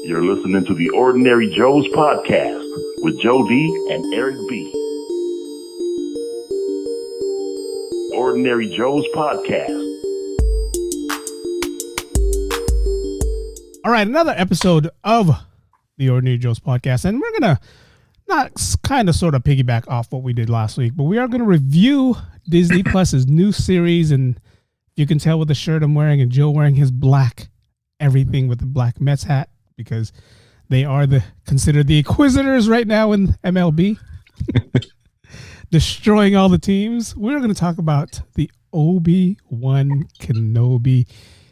You're listening to the Ordinary Joe's podcast with Joe D and Eric B. Ordinary Joe's podcast. All right, another episode of the Ordinary Joe's podcast, and we're gonna not kind of sort of piggyback off what we did last week, but we are gonna review Disney Plus's new series, and you can tell with the shirt I'm wearing and Joe wearing his black everything with the black Mets hat because they are considered the Inquisitors right now in MLB, destroying all the teams. We're going to talk about the Obi-Wan Kenobi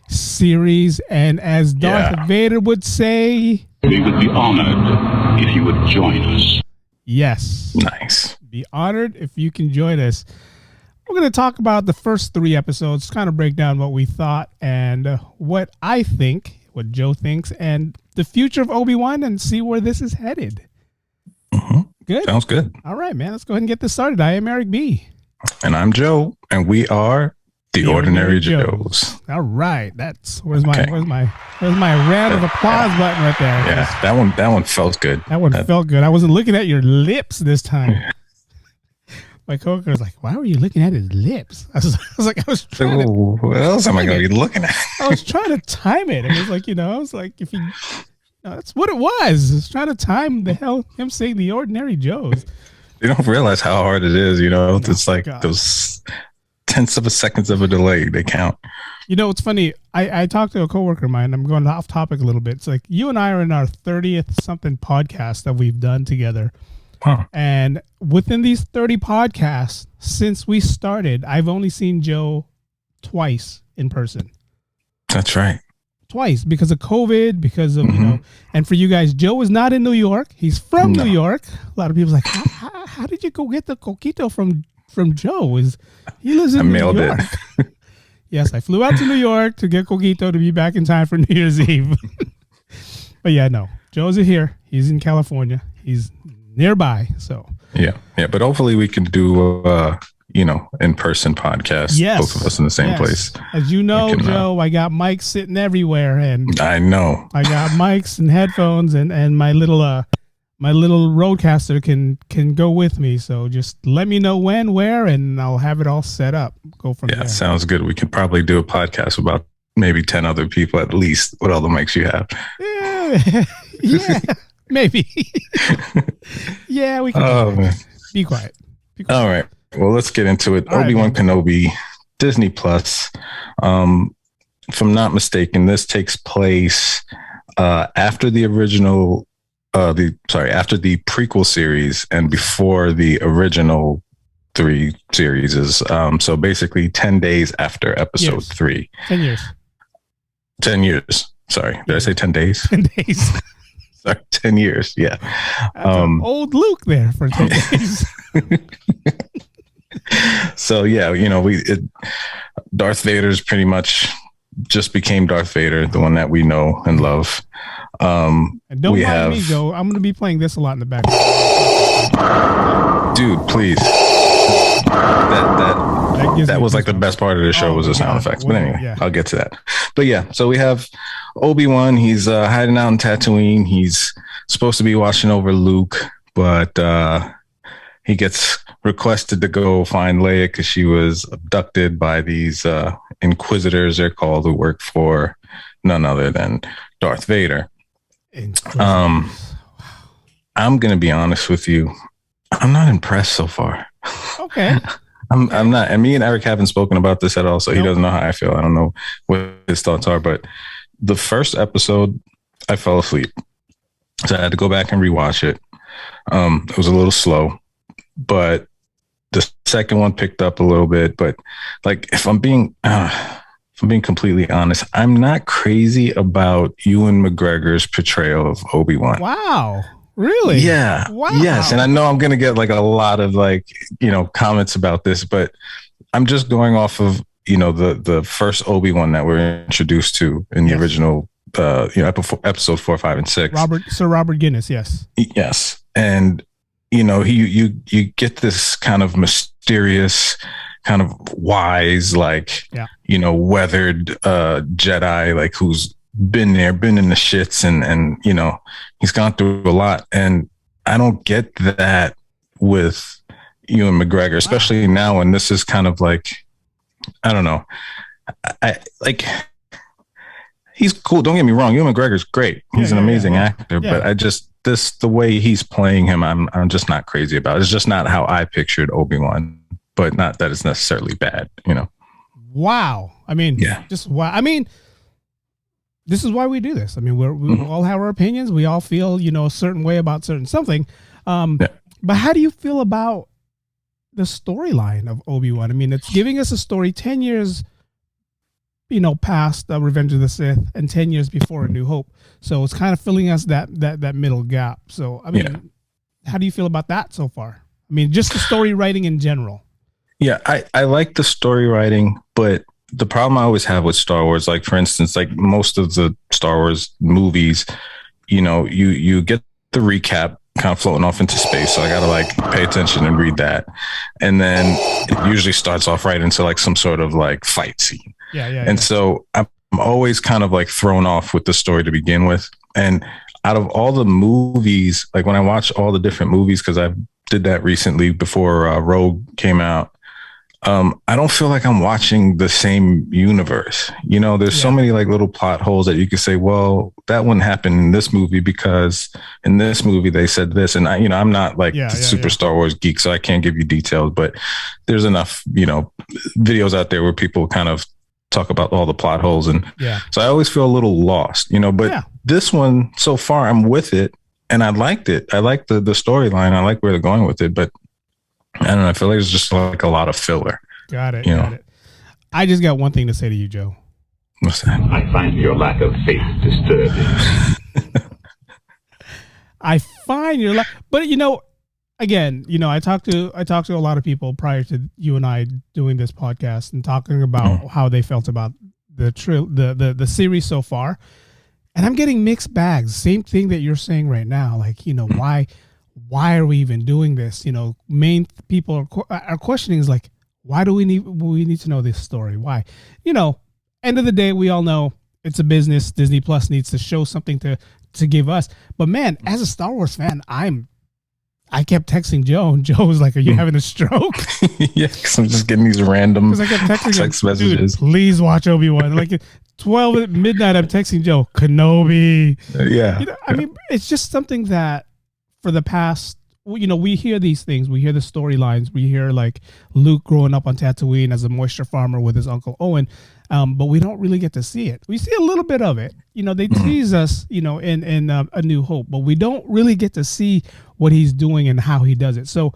series, and as Darth Vader would say, we would be honored if you would join us. Yes. Nice. Be honored if you can join us. We're going to talk about the first 3 episodes, kind of break down what we thought and what I think, what Joe thinks, and the future of Obi-Wan, and see where this is headed. Mm-hmm. Good. Sounds good. All right, man. Let's go ahead and get this started. I am Eric B. And I'm Joe, and we are the Ordinary Joes. All right. Where's my round of applause button right there? Yeah, that one felt good. That one felt good. I wasn't looking at your lips this time. My coworker was like, "Why were you looking at his lips?" I was trying to. What else am I going to be looking at? I was trying to time it. It was like, I was like, that's what it was. I was trying to time him saying the Ordinary Joes. You don't realize how hard it is, It's like those tenths of a seconds of a delay. They count. It's funny. I talked to a coworker of mine. I'm going off topic a little bit. It's like you and I are in our 30th something podcast that we've done together. Huh. And within these 30 podcasts, since we started, I've only seen Joe twice in person. That's right. Twice because of COVID, because of, and for you guys, Joe is not in New York. He's from New York. A lot of people's like, how did you go get the coquito from Joe? He lives in New York. I mailed it. Yes, I flew out to New York to get coquito to be back in time for New Year's Eve. But yeah, no, Joe's here. He's in California. He's nearby. So yeah. But hopefully we can do in-person podcast. Yes. Both of us in the same place. As you know, Joe, I got mics sitting everywhere, and I know I got mics and headphones, and my little roadcaster can go with me. So just let me know when, where, and I'll have it all set up. Go from there. Yeah, sounds good. We could probably do a podcast about maybe 10 other people at least with all the mics you have. Yeah. Maybe. Yeah, we can. Oh, man. Be quiet. All right. Well, let's get into it. All Obi-Wan Kenobi, Disney Plus. If I'm not mistaken, this takes place after the original, after the prequel series and before the original 3 series. So basically 10 days after episode 3. 10 years. 10 years. Sorry. Did I say 10 days? 10 days. 10 years, yeah. Old Luke there for 10 days. So yeah, Darth Vader's pretty much just became Darth Vader, the one that we know and love. And don't mind me, Joe. I'm going to be playing this a lot in the background. Dude, please. That was like the best part of the show was the sound effects. But anyway, I'll get to that. But yeah, so we have Obi-Wan. He's hiding out in Tatooine. He's supposed to be watching over Luke, but he gets requested to go find Leia because she was abducted by these Inquisitors, they're called, who work for none other than Darth Vader. I'm going to be honest with you. I'm not impressed so far. Okay. I'm not, and me and Eric haven't spoken about this at all, so he doesn't know how I feel. I don't know what his thoughts are, but the first episode, I fell asleep, so I had to go back and rewatch it. It was a little slow, but the second one picked up a little bit. But like, if I'm being completely honest, I'm not crazy about Ewan McGregor's portrayal of Obi-Wan. Wow. Really? Yeah. Wow. Yes. And I know I'm going to get like a lot of comments about this, but I'm just going off of, the first Obi-Wan that we're introduced to in the original, episode 4, 5, and 6. Sir Robert Guinness. Yes. Yes. And, you get this kind of mysterious, kind of wise, weathered Jedi, who's been there, been in the shits, and you know, he's gone through a lot. And I don't get that with Ewan McGregor, especially now when this is kind of like, I don't know. I like, he's cool. Don't get me wrong. Ewan McGregor's great. He's an amazing actor, but I just, the way he's playing him, I'm just not crazy about. It's just not how I pictured Obi-Wan, but not that it's necessarily bad, you know? Wow. I mean, just wow. I mean, this is why we do this. I mean, we all have our opinions. We all feel, you know, a certain way about something. But how do you feel about the storyline of Obi-Wan? I mean, it's giving us a story 10 years, you know, past Revenge of the Sith and 10 years before A New Hope. So it's kind of filling us that middle gap. So, I mean, how do you feel about that so far? I mean, just the story writing in general. Yeah, I like the story writing, but the problem I always have with Star Wars, like for instance, like most of the Star Wars movies, you know, you get the recap kind of floating off into space. So I got to like pay attention and read that. And then it usually starts off right into like some sort of like fight scene. And so I'm always kind of like thrown off with the story to begin with. And out of all the movies, like when I watch all the different movies, because I did that recently before Rogue came out, I don't feel like I'm watching the same universe. You know, there's so many like little plot holes that you could say, well, that wouldn't happen in this movie because in this movie they said this. And I, you know, I'm not like super Star Wars geek, so I can't give you details, but there's enough, you know, videos out there where people kind of talk about all the plot holes. And so I always feel a little lost, you know, but this one so far I'm with it and I liked it. I like the storyline. I like where they're going with it, but I don't know. I feel like it's just like a lot of filler. Got it. I just got one thing to say to you, Joe. What's that? I find your lack of faith disturbing. I find your but you know, again, you know, I talked to a lot of people prior to you and I doing this podcast and talking about how they felt about the series so far, and I'm getting mixed bags. Same thing that you're saying right now. Like, you know, why are we even doing this? You know, main people are questioning is like, why do we need to know this story? Why? You know, end of the day, we all know it's a business. Disney Plus needs to show something to give us. But man, as a Star Wars fan, I kept texting Joe, and Joe was like, "Are you having a stroke?" Yeah, because I'm just getting these random I kept texting text messages. Please watch Obi-Wan. Like 12 at midnight, I'm texting Joe, Kenobi. Yeah, you know, I mean, it's just something that for the past, you know, we hear these things, we hear the storylines, we hear like Luke growing up on Tatooine as a moisture farmer with his uncle Owen, but we don't really get to see it. We see a little bit of it. You know, they tease us, you know, in A New Hope, but we don't really get to see what he's doing and how he does it. So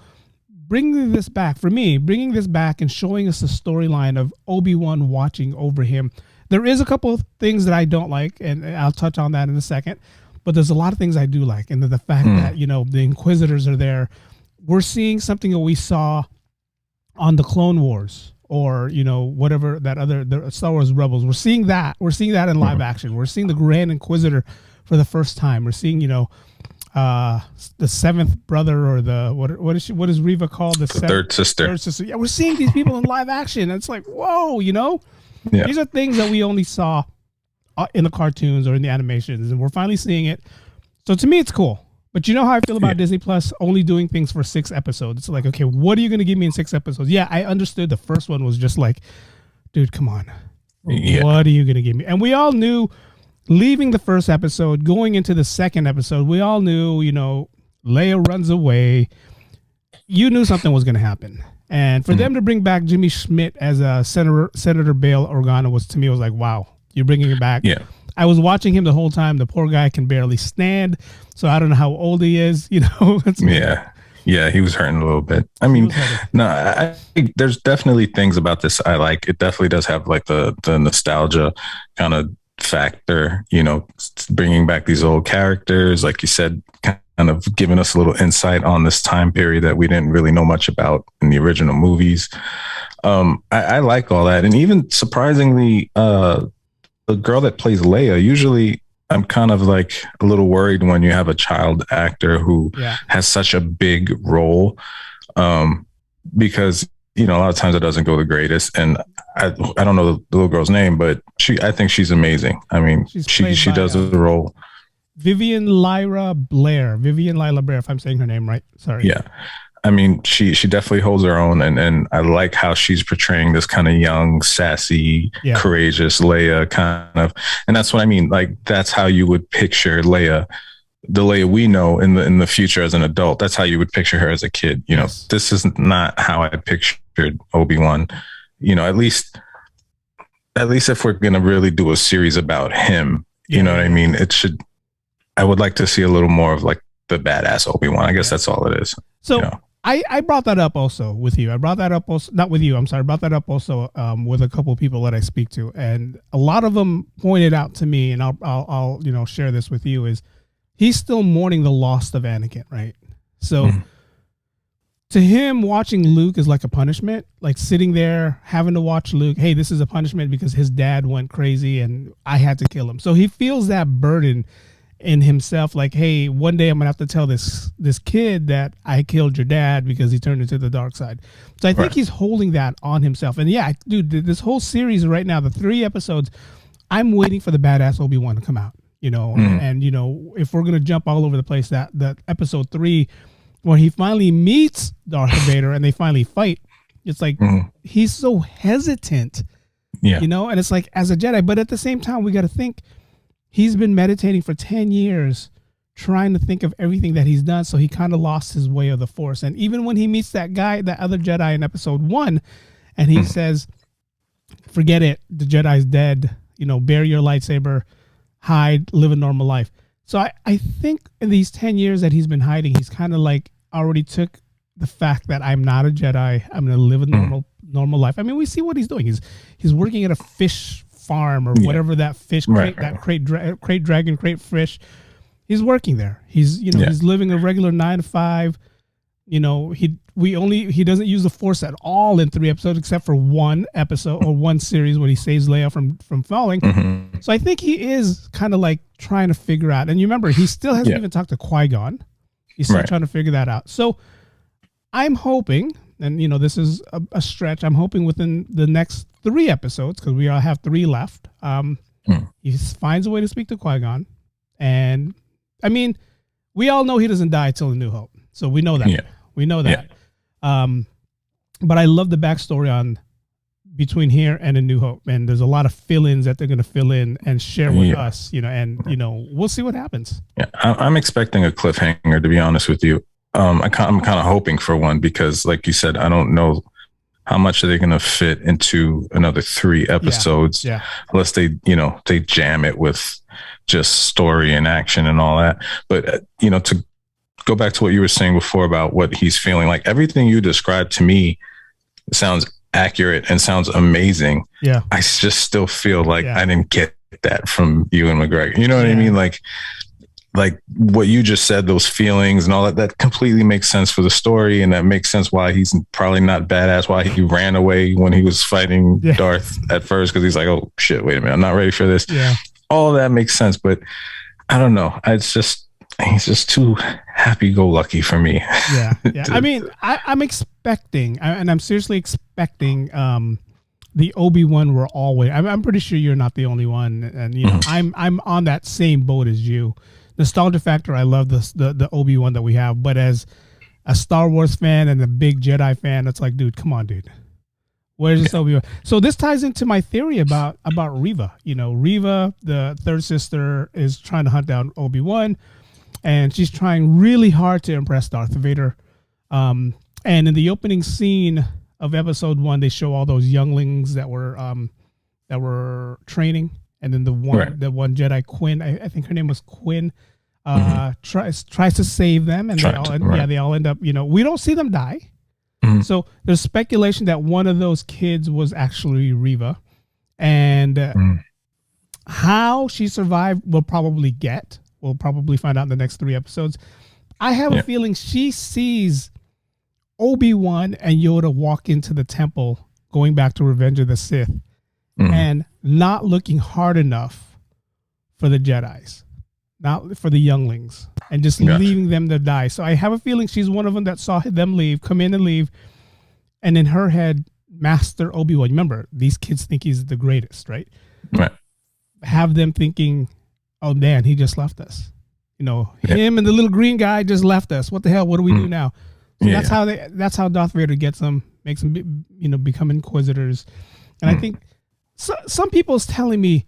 bringing this back and showing us the storyline of Obi-Wan watching over him. There is a couple of things that I don't like, and I'll touch on that in a second. But there's a lot of things I do like. And the fact that, you know, the Inquisitors are there. We're seeing something that we saw on the Clone Wars or, you know, whatever the Star Wars Rebels. We're seeing that. We're seeing that in live action. We're seeing the Grand Inquisitor for the first time. We're seeing, you know, the seventh brother or the, what is Reva called? The third sister. Yeah, we're seeing these people in live action. It's like, whoa, you know? Yeah. These are things that we only saw in the cartoons or in the animations, and we're finally seeing it. So to me, it's cool. But you know how I feel about Disney Plus only doing things for 6 episodes. It's like, okay, what are you going to give me in 6 episodes? Yeah, I understood the first one was just like, dude, come on. Yeah. What are you going to give me? And we all knew, leaving the first episode, going into the second episode, we all knew, you know, Leia runs away. You knew something was going to happen. And for them to bring back Jimmy Schmidt as a Senator Bail Organa was, to me, was like, wow. You're bringing it back. Yeah. I was watching him the whole time. The poor guy can barely stand. So I don't know how old he is, you know? Yeah, he was hurting a little bit. I mean, no, I think there's definitely things about this I like. It definitely does have like the nostalgia kind of factor, you know, bringing back these old characters, like you said, kind of giving us a little insight on this time period that we didn't really know much about in the original movies. I like all that. And even surprisingly, the girl that plays Leia, usually I'm kind of like a little worried when you have a child actor who has such a big role, because, you know, a lot of times it doesn't go the greatest. And I don't know the little girl's name, but I think she's amazing. I mean, she does the role. Vivian Lyra Blair, if I'm saying her name right. Sorry. Yeah. I mean, she definitely holds her own, and I like how she's portraying this kind of young, sassy, courageous Leia kind of, and that's what I mean. Like, that's how you would picture Leia, the Leia we know in the future as an adult. That's how you would picture her as a kid. You know, this is not how I pictured Obi-Wan. You know, at least if we're gonna really do a series about him, you know what I mean. I would like to see a little more of like the badass Obi-Wan. I guess that's all it is. So. You know? I brought that up also with you. I brought that up also, not with you. I'm sorry. I brought that up also with a couple of people that I speak to, and a lot of them pointed out to me, and I'll share this with you, is he's still mourning the loss of Anakin, right? So to him, watching Luke is like a punishment, like sitting there having to watch Luke. Hey, this is a punishment because his dad went crazy and I had to kill him. So he feels that burden in himself, like, hey, one day I'm gonna have to tell this kid that I killed your dad because he turned into the dark side. So I think he's holding that on himself. And yeah, dude, this whole series right now, the 3 episodes, I'm waiting for the badass Obi-Wan to come out, and if we're gonna jump all over the place, that episode 3 when he finally meets Darth Vader and they finally fight, it's like he's so hesitant, and it's like, as a Jedi, but at the same time we got to think he's been meditating for 10 years, trying to think of everything that he's done. So he kind of lost his way of the Force. And even when he meets that guy, that other Jedi in episode 1, and he says, forget it, the Jedi's dead, bury your lightsaber, hide, live a normal life. So I think in these 10 years that he's been hiding, he's kind of like already took the fact that I'm not a Jedi. I'm going to live a normal life. I mean, we see what he's doing. He's working at a fish farm or whatever that fish crate, that crate dragon crate fish. He's working there. He's he's living a regular 9 to 5. He doesn't use the Force at all in 3 episodes except for one episode or one series when he saves Leia from falling. So I think he is kind of like trying to figure out. And you remember, he still hasn't even talked to Qui-Gon. He's still trying to figure that out. So I'm hoping, and this is a stretch, I'm hoping within the next 3 episodes, because we all have 3 left, he finds a way to speak to Qui-Gon. And I mean, we all know he doesn't die till A New Hope, so we know that. We know that. But I love the backstory on between here and A New Hope, and there's a lot of fill-ins that they're going to fill in and share with us, and we'll see what happens. I'm expecting a cliffhanger, to be honest with you. I'm kind of hoping for one, because like you said, I don't know how much are they going to fit into another 3 episodes, unless they jam it with just story and action and all that. But to go back to what you were saying before about what he's feeling, like everything you described to me sounds accurate and sounds amazing. I just still feel like I didn't get that from Ewan McGregor. You know what I mean? Like what you just said, those feelings and all that completely makes sense for the story. And that makes sense why he's probably not badass, why he ran away when he was fighting Darth at first. Cause he's like, oh shit, wait a minute, I'm not ready for this. All that makes sense. But I don't know. He's just too happy-go-lucky for me. I mean, I'm expecting, and I'm seriously expecting the Obi-Wan we're always. I'm pretty sure you're not the only one, and I'm on that same boat as you. Nostalgia factor, I love the Obi-Wan that we have, but as a Star Wars fan and a big Jedi fan, it's like, dude, come on, dude. Where's this Obi-Wan? So this ties into my theory about Reva. Reva, the third sister, is trying to hunt down Obi-Wan, and she's trying really hard to impress Darth Vader. And in the opening scene of episode 1, they show all those younglings that were training, and then the one Jedi, Quinn, I think her name was Quinn, tries to save them, and they all end up. We don't see them die. So there's speculation that one of those kids was actually Reva, and how she survived we'll probably find out in the next 3 episodes. I have a feeling she sees Obi-Wan and Yoda walk into the temple going back to Revenge of the Sith and not looking hard enough for the Jedis, not for the younglings, and just leaving them to die. So I have a feeling she's one of them that saw them come in and leave. And in her head, Master Obi-Wan. Remember, these kids think he's the greatest, right? Right. Have them thinking, oh man, he just left us. Him and the little green guy just left us. What the hell? What do we do now? So that's how Darth Vader gets them, makes them, become inquisitors. And I think some people's telling me,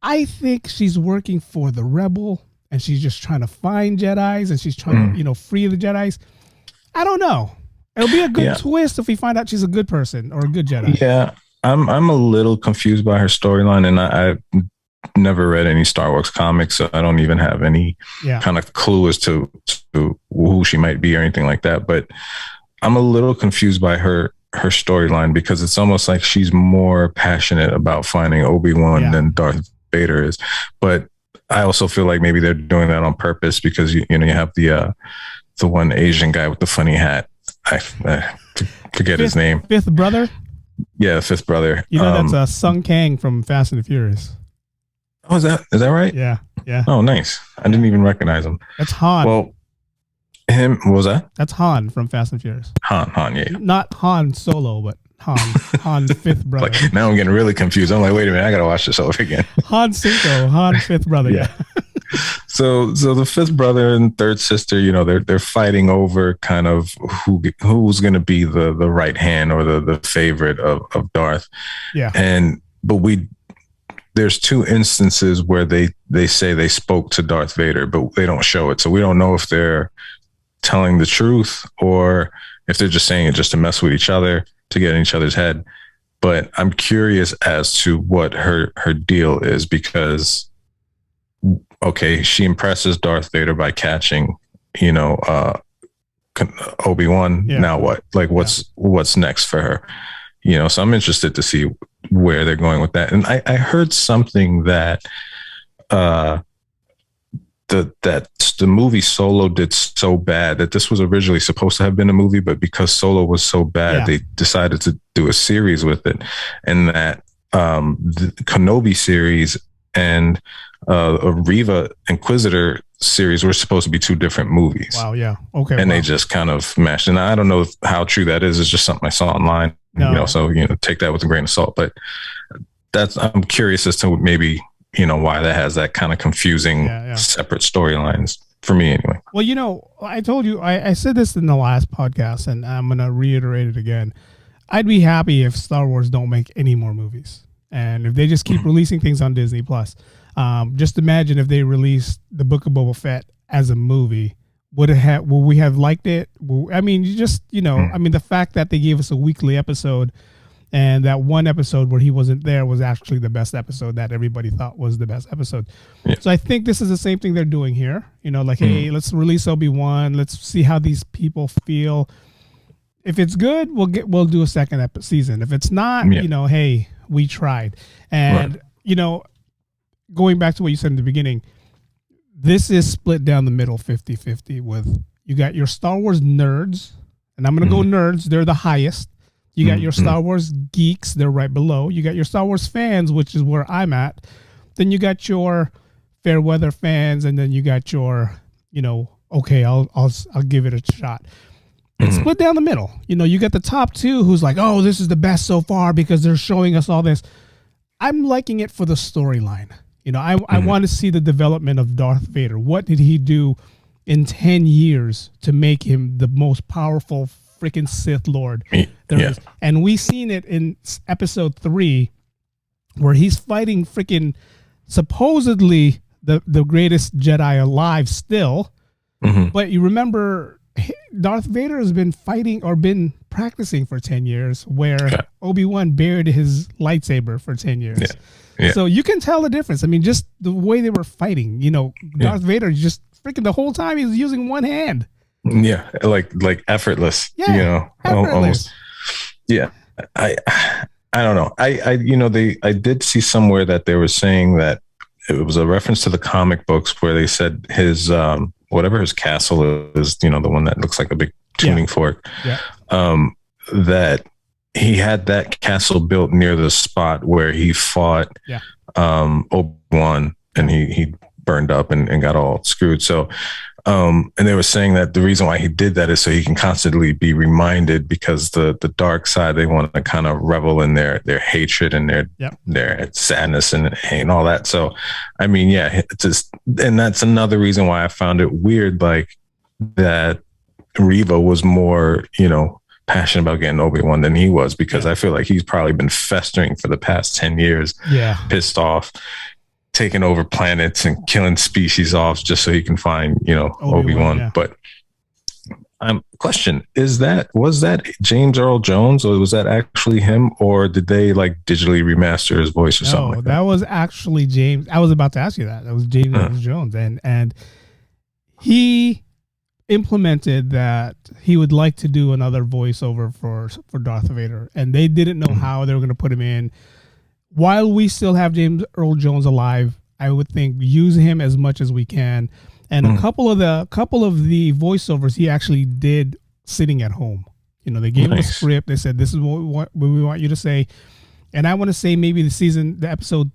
I think she's working for the rebel and she's just trying to find Jedis and she's trying to, free the Jedis. I don't know. It'll be a good twist if we find out she's a good person or a good Jedi. Yeah, I'm a little confused by her storyline, and I've never read any Star Wars comics, so I don't even have any kind of clue as to who she might be or anything like that. But I'm a little confused by her storyline because it's almost like she's more passionate about finding Obi-Wan than Darth Vader is. But I also feel like maybe they're doing that on purpose because you have the one Asian guy with the funny hat. I forget his name. Fifth brother? Yeah, the fifth brother. That's Sung Kang from Fast and the Furious. Oh, is that right? Yeah. Oh, nice. I didn't even recognize him. That's Han. Well, what was that? That's Han from Fast and Furious. Han, yeah. Not Han Solo, but Han fifth brother. Like, now I'm getting really confused. I'm like, wait a minute, I gotta watch this over again. Han Cinco, Han fifth brother. Yeah. So the fifth brother and third sister, they're fighting over kind of who's going to be the right hand or the favorite of Darth. Yeah. But there's two instances where they say they spoke to Darth Vader, but they don't show it. So we don't know if they're telling the truth or if they're just saying it just to mess with each other, to get in each other's head. But I'm curious as to what her deal is because, okay, she impresses Darth Vader by catching, Obi-Wan. Yeah. Now what? Like, what's next for her? So I'm interested to see where they're going with that. And I heard something that the movie Solo did so bad that this was originally supposed to have been a movie, but because Solo was so bad, they decided to do a series with it, and that the Kenobi series and a Riva Inquisitor series were supposed to be two different movies. Wow, yeah. Okay. And they just kind of mashed. And I don't know how true that is. It's just something I saw online, so, take that with a grain of salt. But I'm curious as to maybe, why that has that kind of confusing separate storylines for me anyway. Well, I told you, I said this in the last podcast and I'm going to reiterate it again. I'd be happy if Star Wars don't make any more movies. And if they just keep releasing things on Disney Plus. Just imagine if they released the Book of Boba Fett as a movie. Would we have liked it? The fact that they gave us a weekly episode and that one episode where he wasn't there was actually the best episode that everybody thought was the best episode. Yeah. So I think this is the same thing they're doing here. Hey, let's release Obi-Wan. Let's see how these people feel. If it's good, we'll do a second season. If it's not, hey, we tried. And, going back to what you said in the beginning, this is split down the middle 50-50 with you got your Star Wars nerds, and I'm going to go nerds. They're the highest. You got your Star Wars geeks. They're right below. You got your Star Wars fans, which is where I'm at. Then you got your fair weather fans, and then you got your, okay, I'll give it a shot. It's split down the middle. You got the top two who's like, oh, this is the best so far because they're showing us all this. I'm liking it for the storyline. I want to see the development of Darth Vader. What did he do in 10 years to make him the most powerful freaking Sith Lord there is? And we seen it in episode 3 where he's fighting freaking supposedly the greatest Jedi alive still. But you remember Darth Vader has been fighting or been practicing for 10 years where Obi-Wan buried his lightsaber for 10 years. Yeah. So you can tell the difference. I mean, just the way they were fighting, Darth Vader just freaking the whole time he was using one hand. Yeah. Like effortless, effortless. Almost. Yeah. I don't know. I did see somewhere that they were saying that it was a reference to the comic books where they said his, whatever his castle is, the one that looks like a big tuning fork, that he had that castle built near the spot where he fought Obi-Wan and he burned up and got all screwed. So And they were saying that the reason why he did that is so he can constantly be reminded, because the dark side, they want to kind of revel in their hatred and their sadness and all that. So, I mean, yeah, it's just, and that's another reason why I found it weird, like that Reva was more, passionate about getting Obi-Wan than he was, because I feel like he's probably been festering for the past 10 years, pissed off, taking over planets and killing species off just so he can find, Obi-Wan. Yeah. But question, was that James Earl Jones, or was that actually him, or did they like digitally remaster his voice or something like that? That was actually James. I was about to ask you that. That was James Earl Jones. And he implemented that he would like to do another voiceover for Darth Vader, and they didn't know how they were going to put him in. While we still have James Earl Jones alive, I would think use him as much as we can. And a couple of the voiceovers he actually did sitting at home. They gave him a script. They said, "This is what we want you to say." And I want to say maybe the episode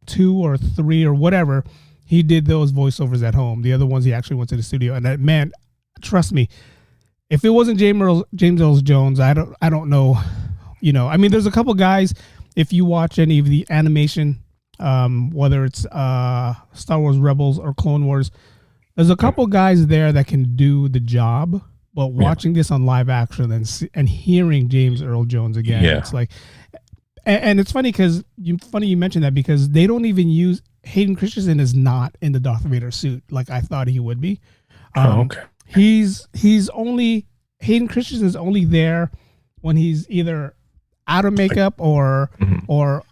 2 or 3 or whatever, he did those voiceovers at home. The other ones he actually went to the studio. And that, man, trust me, if it wasn't James Earl Jones, I don't know. I mean, there's a couple guys. If you watch any of the animation, whether it's Star Wars Rebels or Clone Wars, there's a couple guys there that can do the job. But watching this on live action and hearing James Earl Jones again, it's like, and it's funny you mentioned that, because they don't even use Hayden Christensen is not in the Darth Vader suit like I thought he would be. Hayden Christensen is only there when he's either out of makeup or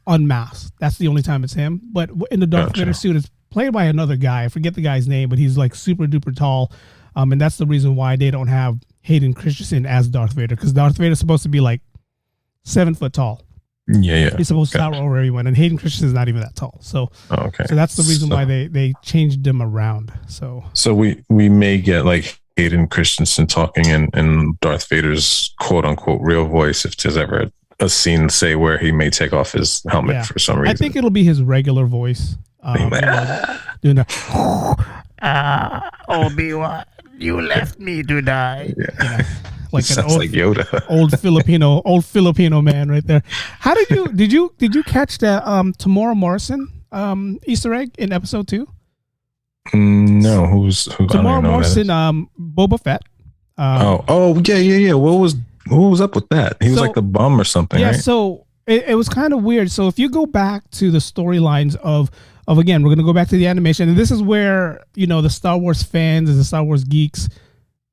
unmasked. That's the only time it's him. But in the Darth Vader suit, it's played by another guy. I forget the guy's name, but he's like super duper tall. And that's the reason why they don't have Hayden Christensen as Darth Vader, because Darth Vader is supposed to be like 7 foot tall. Yeah. He's supposed to tower over everyone, and Hayden Christensen is not even that tall. So, so that's the reason why they changed him around. So we may get like Hayden Christensen talking in Darth Vader's quote unquote real voice if there's ever a scene, say, where he may take off his helmet for some reason. I think it'll be his regular voice. Doing the Obi-Wan, you left me to die. Yeah. Like an old, like Yoda. old Filipino man right there. How did you catch that Tamora Morrison Easter egg in episode 2? No, who's Tamora Morrison? Boba Fett. Yeah. What was up with that? He was like the bum or something. Yeah, right? So it was kind of weird. So if you go back to the storylines of again, we're going to go back to the animation, and this is where the Star Wars fans and the Star Wars geeks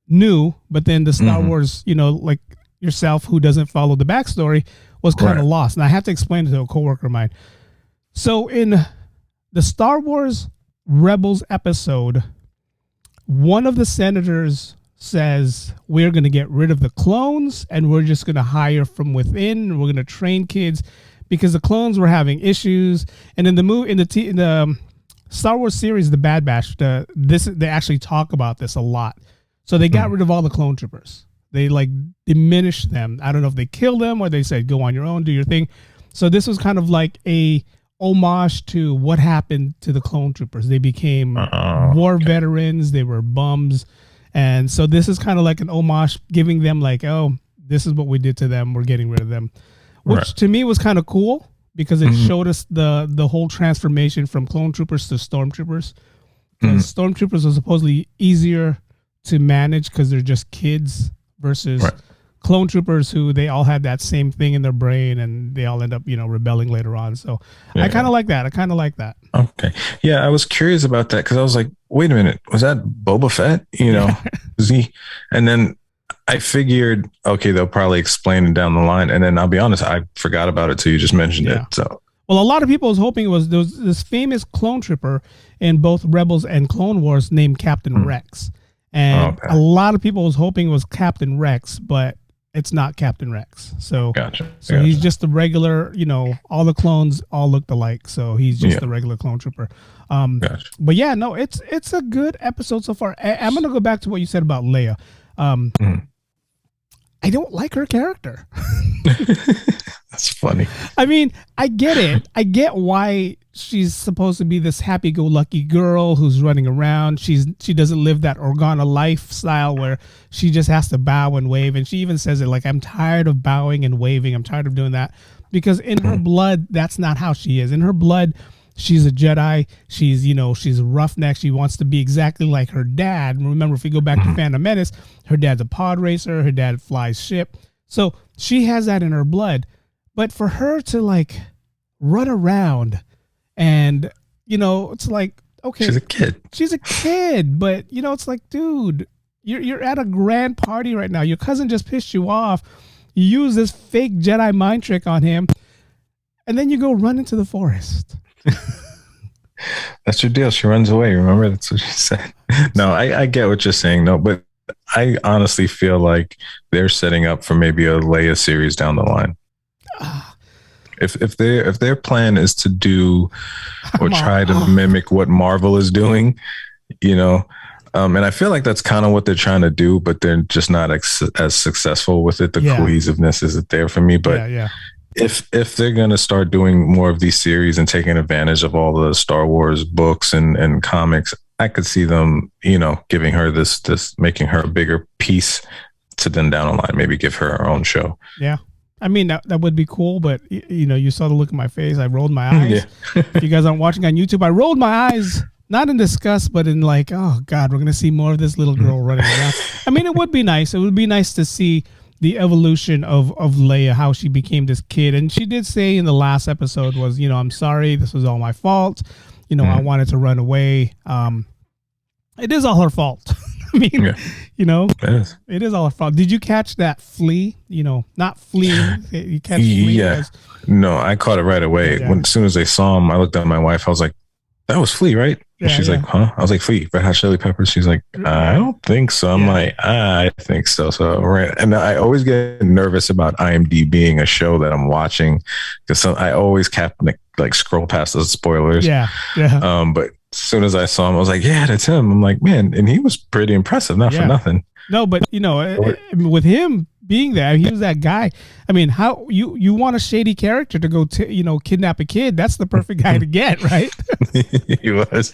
knew, but then the Star Wars, like yourself who doesn't follow the backstory, was kind of lost. And I have to explain it to a coworker of mine. So in the Star Wars Rebels episode, one of the senators says, we're going to get rid of the clones and we're just going to hire from within. We're going to train kids because the clones were having issues. And in the Star Wars series, The Bad Batch, they actually talk about this a lot. So they got rid of all the clone troopers. They like diminished them. I don't know if they killed them or they said, go on your own, do your thing. So this was kind of like a homage to what happened to the clone troopers. They became war veterans. They were bums. And so this is kind of like an homage, giving them like, oh, this is what we did to them. We're getting rid of them, which to me was kind of cool because it showed us the whole transformation from clone troopers to stormtroopers. Because stormtroopers are supposedly easier to manage because they're just kids versus clone troopers who they all had that same thing in their brain and they all end up, rebelling later on. So I kind of like that. Okay. Yeah. I was curious about that because I was like, wait a minute, was that Boba Fett? Was he? And then I figured, okay, they'll probably explain it down the line. And then I'll be honest, I forgot about it till you just mentioned it. So. Well, a lot of people was hoping there was this famous clone trooper in both Rebels and Clone Wars named Captain Rex. And a lot of people was hoping it was Captain Rex, but it's not Captain Rex. So, gotcha. He's just the regular, all the clones all looked alike. So he's just the regular clone trooper. But yeah, no, it's a good episode so far. I'm going to go back to what you said about Leia. I don't like her character. That's funny. I mean, I get it. I get why she's supposed to be this happy-go-lucky girl who's running around. She doesn't live that Organa lifestyle where she just has to bow and wave. And she even says it like, I'm tired of bowing and waving. I'm tired of doing that. Because in her blood, that's not how she is. In her blood, she's a Jedi. She's, she's a roughneck. She wants to be exactly like her dad. Remember, if we go back to Phantom Menace, her dad's a pod racer. Her dad flies ship. So she has that in her blood. But for her to like run around and, it's like, okay. She's a kid. But, it's like, dude, you're at a grand party right now. Your cousin just pissed you off. You use this fake Jedi mind trick on him. And then you go run into the forest. That's your deal. She runs away. Remember, that's what she said. No, I get what you're saying. No, but I honestly feel like they're setting up for maybe a Leia series down the line. If their plan is to do or try to mimic what Marvel is doing, and I feel like that's kind of what they're trying to do, but they're just not as successful with it. The cohesiveness isn't there for me. But if they're going to start doing more of these series and taking advantage of all the Star Wars books and comics, I could see them, giving her this, making her a bigger piece to then down the line, maybe give her own show. Yeah. I mean, that would be cool, but you saw the look in my face. I rolled my eyes. If you guys aren't watching on YouTube, I rolled my eyes, not in disgust, but in like, oh God, we're going to see more of this little girl running around. I mean, it would be nice. It would be nice to see the evolution of Leia, how she became this kid. And she did say in the last episode was, I'm sorry, this was all my fault. I wanted to run away. It is all her fault. I mean, it is all her fault. Did you catch that flea? Not flea. You catch flea? Yeah. No, I caught it right away. Yeah. As soon as they saw him, I looked at my wife. I was like, that was Flea, right? And she's like, huh? I was like, Flea, Red Hot Chili Peppers. She's like, I don't think so. I'm like, I think so. So, right. And I always get nervous about IMDb being a show that I'm watching because I always scroll past those spoilers. Yeah. But as soon as I saw him, I was like, yeah, that's him. I'm like, man, and he was pretty impressive, not for nothing. No, but with him being there, he was that guy. I mean, how you want a shady character to go kidnap a kid? That's the perfect guy to get, right? He was.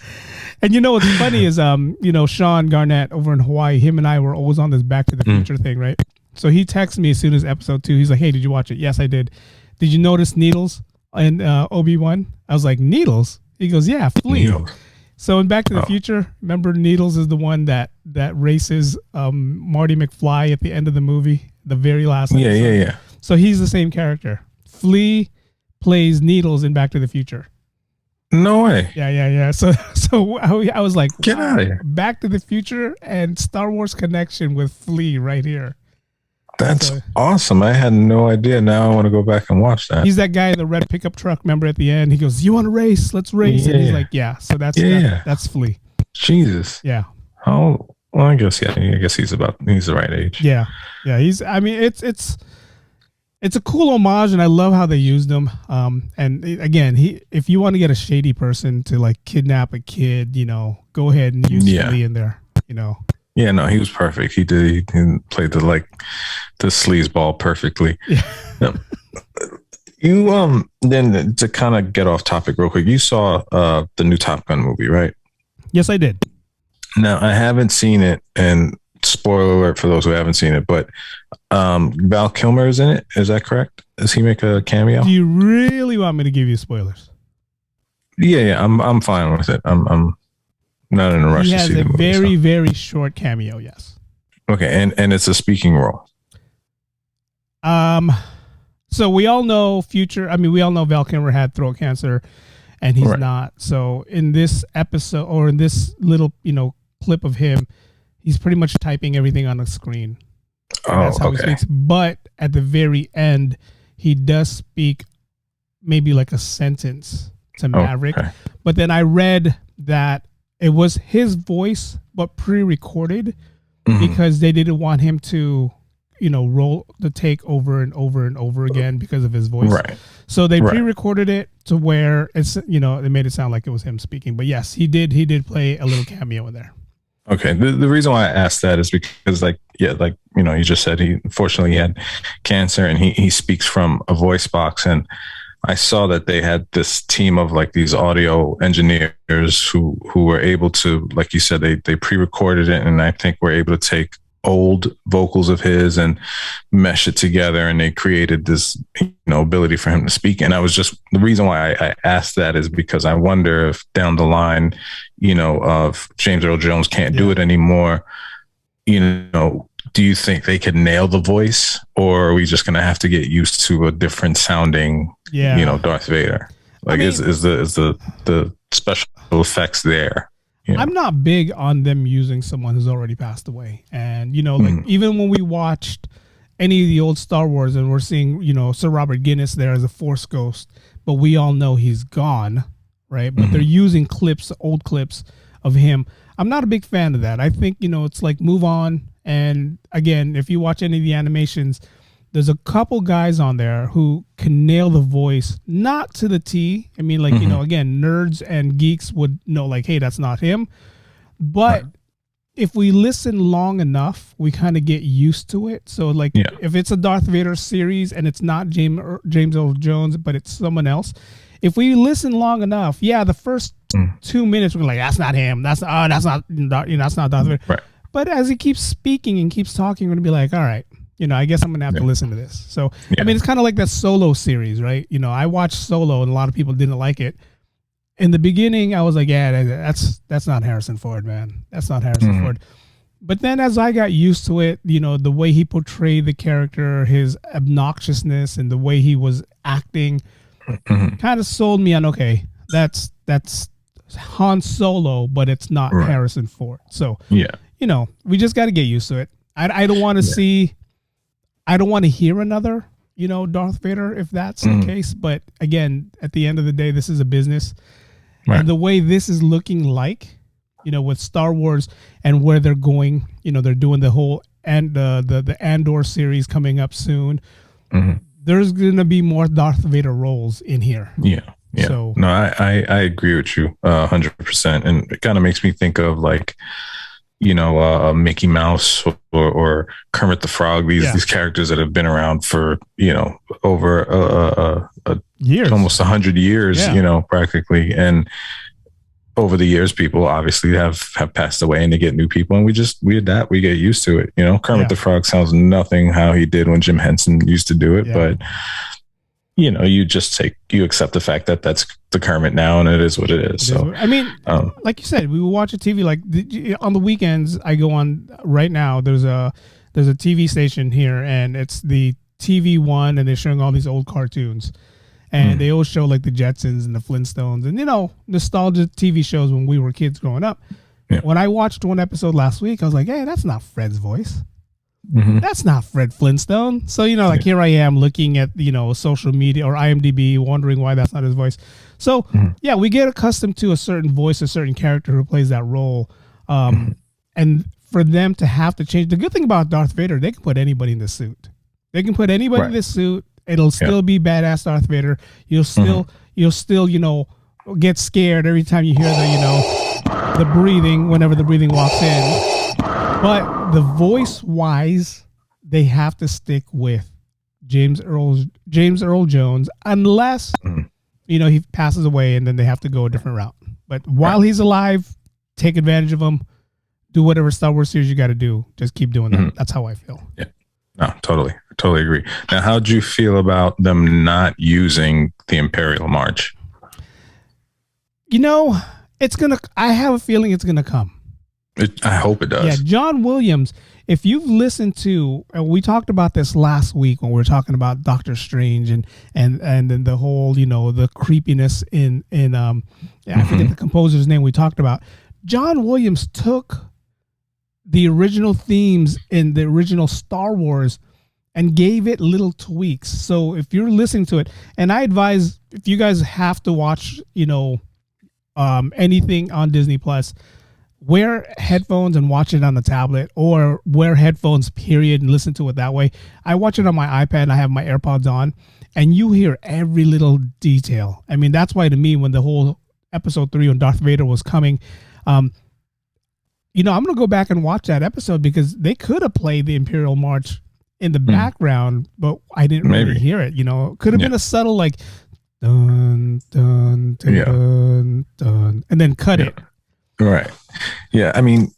And what's funny is Sean Garnett over in Hawaii, him and I were always on this Back to the Future thing, right? So he texted me as soon as episode 2. He's like, hey, did you watch it? Yes, I did. Did you notice Needles and Obi-Wan? I was like, Needles? He goes, yeah, Flea. Needles. So in Back to the Future, remember Needles is the one that races Marty McFly at the end of the movie, the very last episode. Yeah. So he's the same character. Flea plays Needles in Back to the Future. No way. Yeah. So I was like, get out of here. Back to the Future and Star Wars connection with Flea right here. That's awesome. I had no idea. Now I want to go back and watch that. He's that guy in the red pickup truck. Remember at the end, he goes, you want to race? Let's race. Yeah. And he's like, yeah. So that's Flea. Jesus. Yeah. Oh, well, I guess he's the right age. Yeah. It's a cool homage, and I love how they used him. And again, if you want to get a shady person to like kidnap a kid, go ahead and use Flea in there. Yeah, no, he was perfect. He played the sleazeball perfectly. Yeah. You then to kind of get off topic real quick, you saw the new Top Gun movie, right? Yes, I did. Now I haven't seen it, and spoiler alert for those who haven't seen it, but Val Kilmer is in it. Is that correct? Does he make a cameo? Do you really want me to give you spoilers? Yeah, I'm fine with it. I'm not in a rush to see the movie. He has a very, very short cameo, yes. Okay, and it's a speaking role. So we all know we all know Val Kilmer had throat cancer, and he's not. So in this episode, or in this little, clip of him, he's pretty much typing everything on the screen. That's how he speaks. But at the very end, he does speak maybe like a sentence to Maverick. Okay. But then I read that it was his voice, but pre-recorded because they didn't want him to, roll the take over and over and over again because of his voice. Right. So they pre-recorded it to where it's, they made it sound like it was him speaking. But yes, he did play a little cameo in there. Okay. The reason why I asked that is because you just said he unfortunately had cancer, and he speaks from a voice box, and I saw that they had this team of like these audio engineers who were able to, like you said, they pre-recorded it, and I think were able to take old vocals of his and mesh it together, and they created this, ability for him to speak. And I was just, the reason why I asked that is because I wonder if down the line, of James Earl Jones can't do it anymore, do you think they could nail the voice, or are we just going to have to get used to a different sounding, Darth Vader? Like, is the special effects there? I'm not big on them using someone who's already passed away. And, like even when we watched any of the old Star Wars and we're seeing, Sir Robert Guinness there as a Force ghost, but we all know he's gone, right? But they're using old clips of him. I'm not a big fan of that. I think, it's like move on. And again, if you watch any of the animations, there's a couple guys on there who can nail the voice, not to the T. I mean, like, again, nerds and geeks would know, like, hey, that's not him. But if we listen long enough, we kind of get used to it. So, like, if it's a Darth Vader series and it's not James Earl Jones, but it's someone else, if we listen long enough, the first 2 minutes, we're like, that's not him. That's not Darth Vader. Right. But as he keeps speaking and keeps talking, we're going to be like, all right. I guess I'm going to have to listen to this. So, I mean, it's kind of like that Solo series, right? I watched Solo and a lot of people didn't like it. In the beginning, I was like, that's not Harrison Ford, man. That's not Harrison Ford. But then as I got used to it, the way he portrayed the character, his obnoxiousness and the way he was acting kind of sold me on, okay, that's Han Solo, but it's not Harrison Ford. So, we just got to get used to it. I don't want to see... I don't want to hear another, Darth Vader if that's the case. But again, at the end of the day, this is a business. Right. And the way this is looking like, with Star Wars and where they're going, they're doing the whole the Andor series coming up soon. There's going to be more Darth Vader roles in here. Yeah. So, no, I agree with you 100%. And it kind of makes me think of like, Mickey Mouse or Kermit the Frog, these characters that have been around for, over years, almost 100 years, practically. And over the years, people obviously have passed away and they get new people, and we adapt, we get used to it. Kermit the Frog sounds nothing how he did when Jim Henson used to do it, but you accept the fact that that's the Kermit now, and it is what it is. So, I mean, like you said, we watch a TV, like on the weekends, I go on right now. There's a TV station here, and it's the TV One, and they're showing all these old cartoons, and they always show like the Jetsons and the Flintstones and, nostalgia TV shows when we were kids growing up. Yeah. When I watched one episode last week, I was like, hey, that's not Fred's voice. That's not Fred Flintstone. So, here I am looking at, social media or IMDb, wondering why that's not his voice. So, we get accustomed to a certain voice, a certain character who plays that role. And for them to have to change, the good thing about Darth Vader, they can put anybody in the suit. They can put anybody in the suit. It'll still be badass Darth Vader. You'll still, get scared every time you hear the breathing, whenever the breathing walks in. But the voice-wise, they have to stick with James Earl Jones, unless he passes away, and then they have to go a different route. But while he's alive, take advantage of him. Do whatever Star Wars series you got to do. Just keep doing that. That's how I feel. Yeah, no, totally agree. Now, how'd you feel about them not using the Imperial March? I have a feeling it's gonna come. I hope it does. Yeah, John Williams, if you've listened to, we talked about this last week when we were talking about Doctor Strange and then the whole, the creepiness in I forget the composer's name we talked about. John Williams took the original themes in the original Star Wars and gave it little tweaks. So if you're listening to it, and I advise, if you guys have to watch, anything on Disney Plus, wear headphones and watch it on the tablet, or wear headphones period and listen to it that way. I watch it on my iPad and I have my AirPods on, and you hear every little detail. I mean, that's why to me, when the whole episode 3 on Darth Vader was coming, I'm going to go back and watch that episode, because they could have played the Imperial March in the background, but I didn't really hear it. It could have been a subtle, like, dun, dun, dun, dun, dun, and then cut it. Right. Yeah. I mean,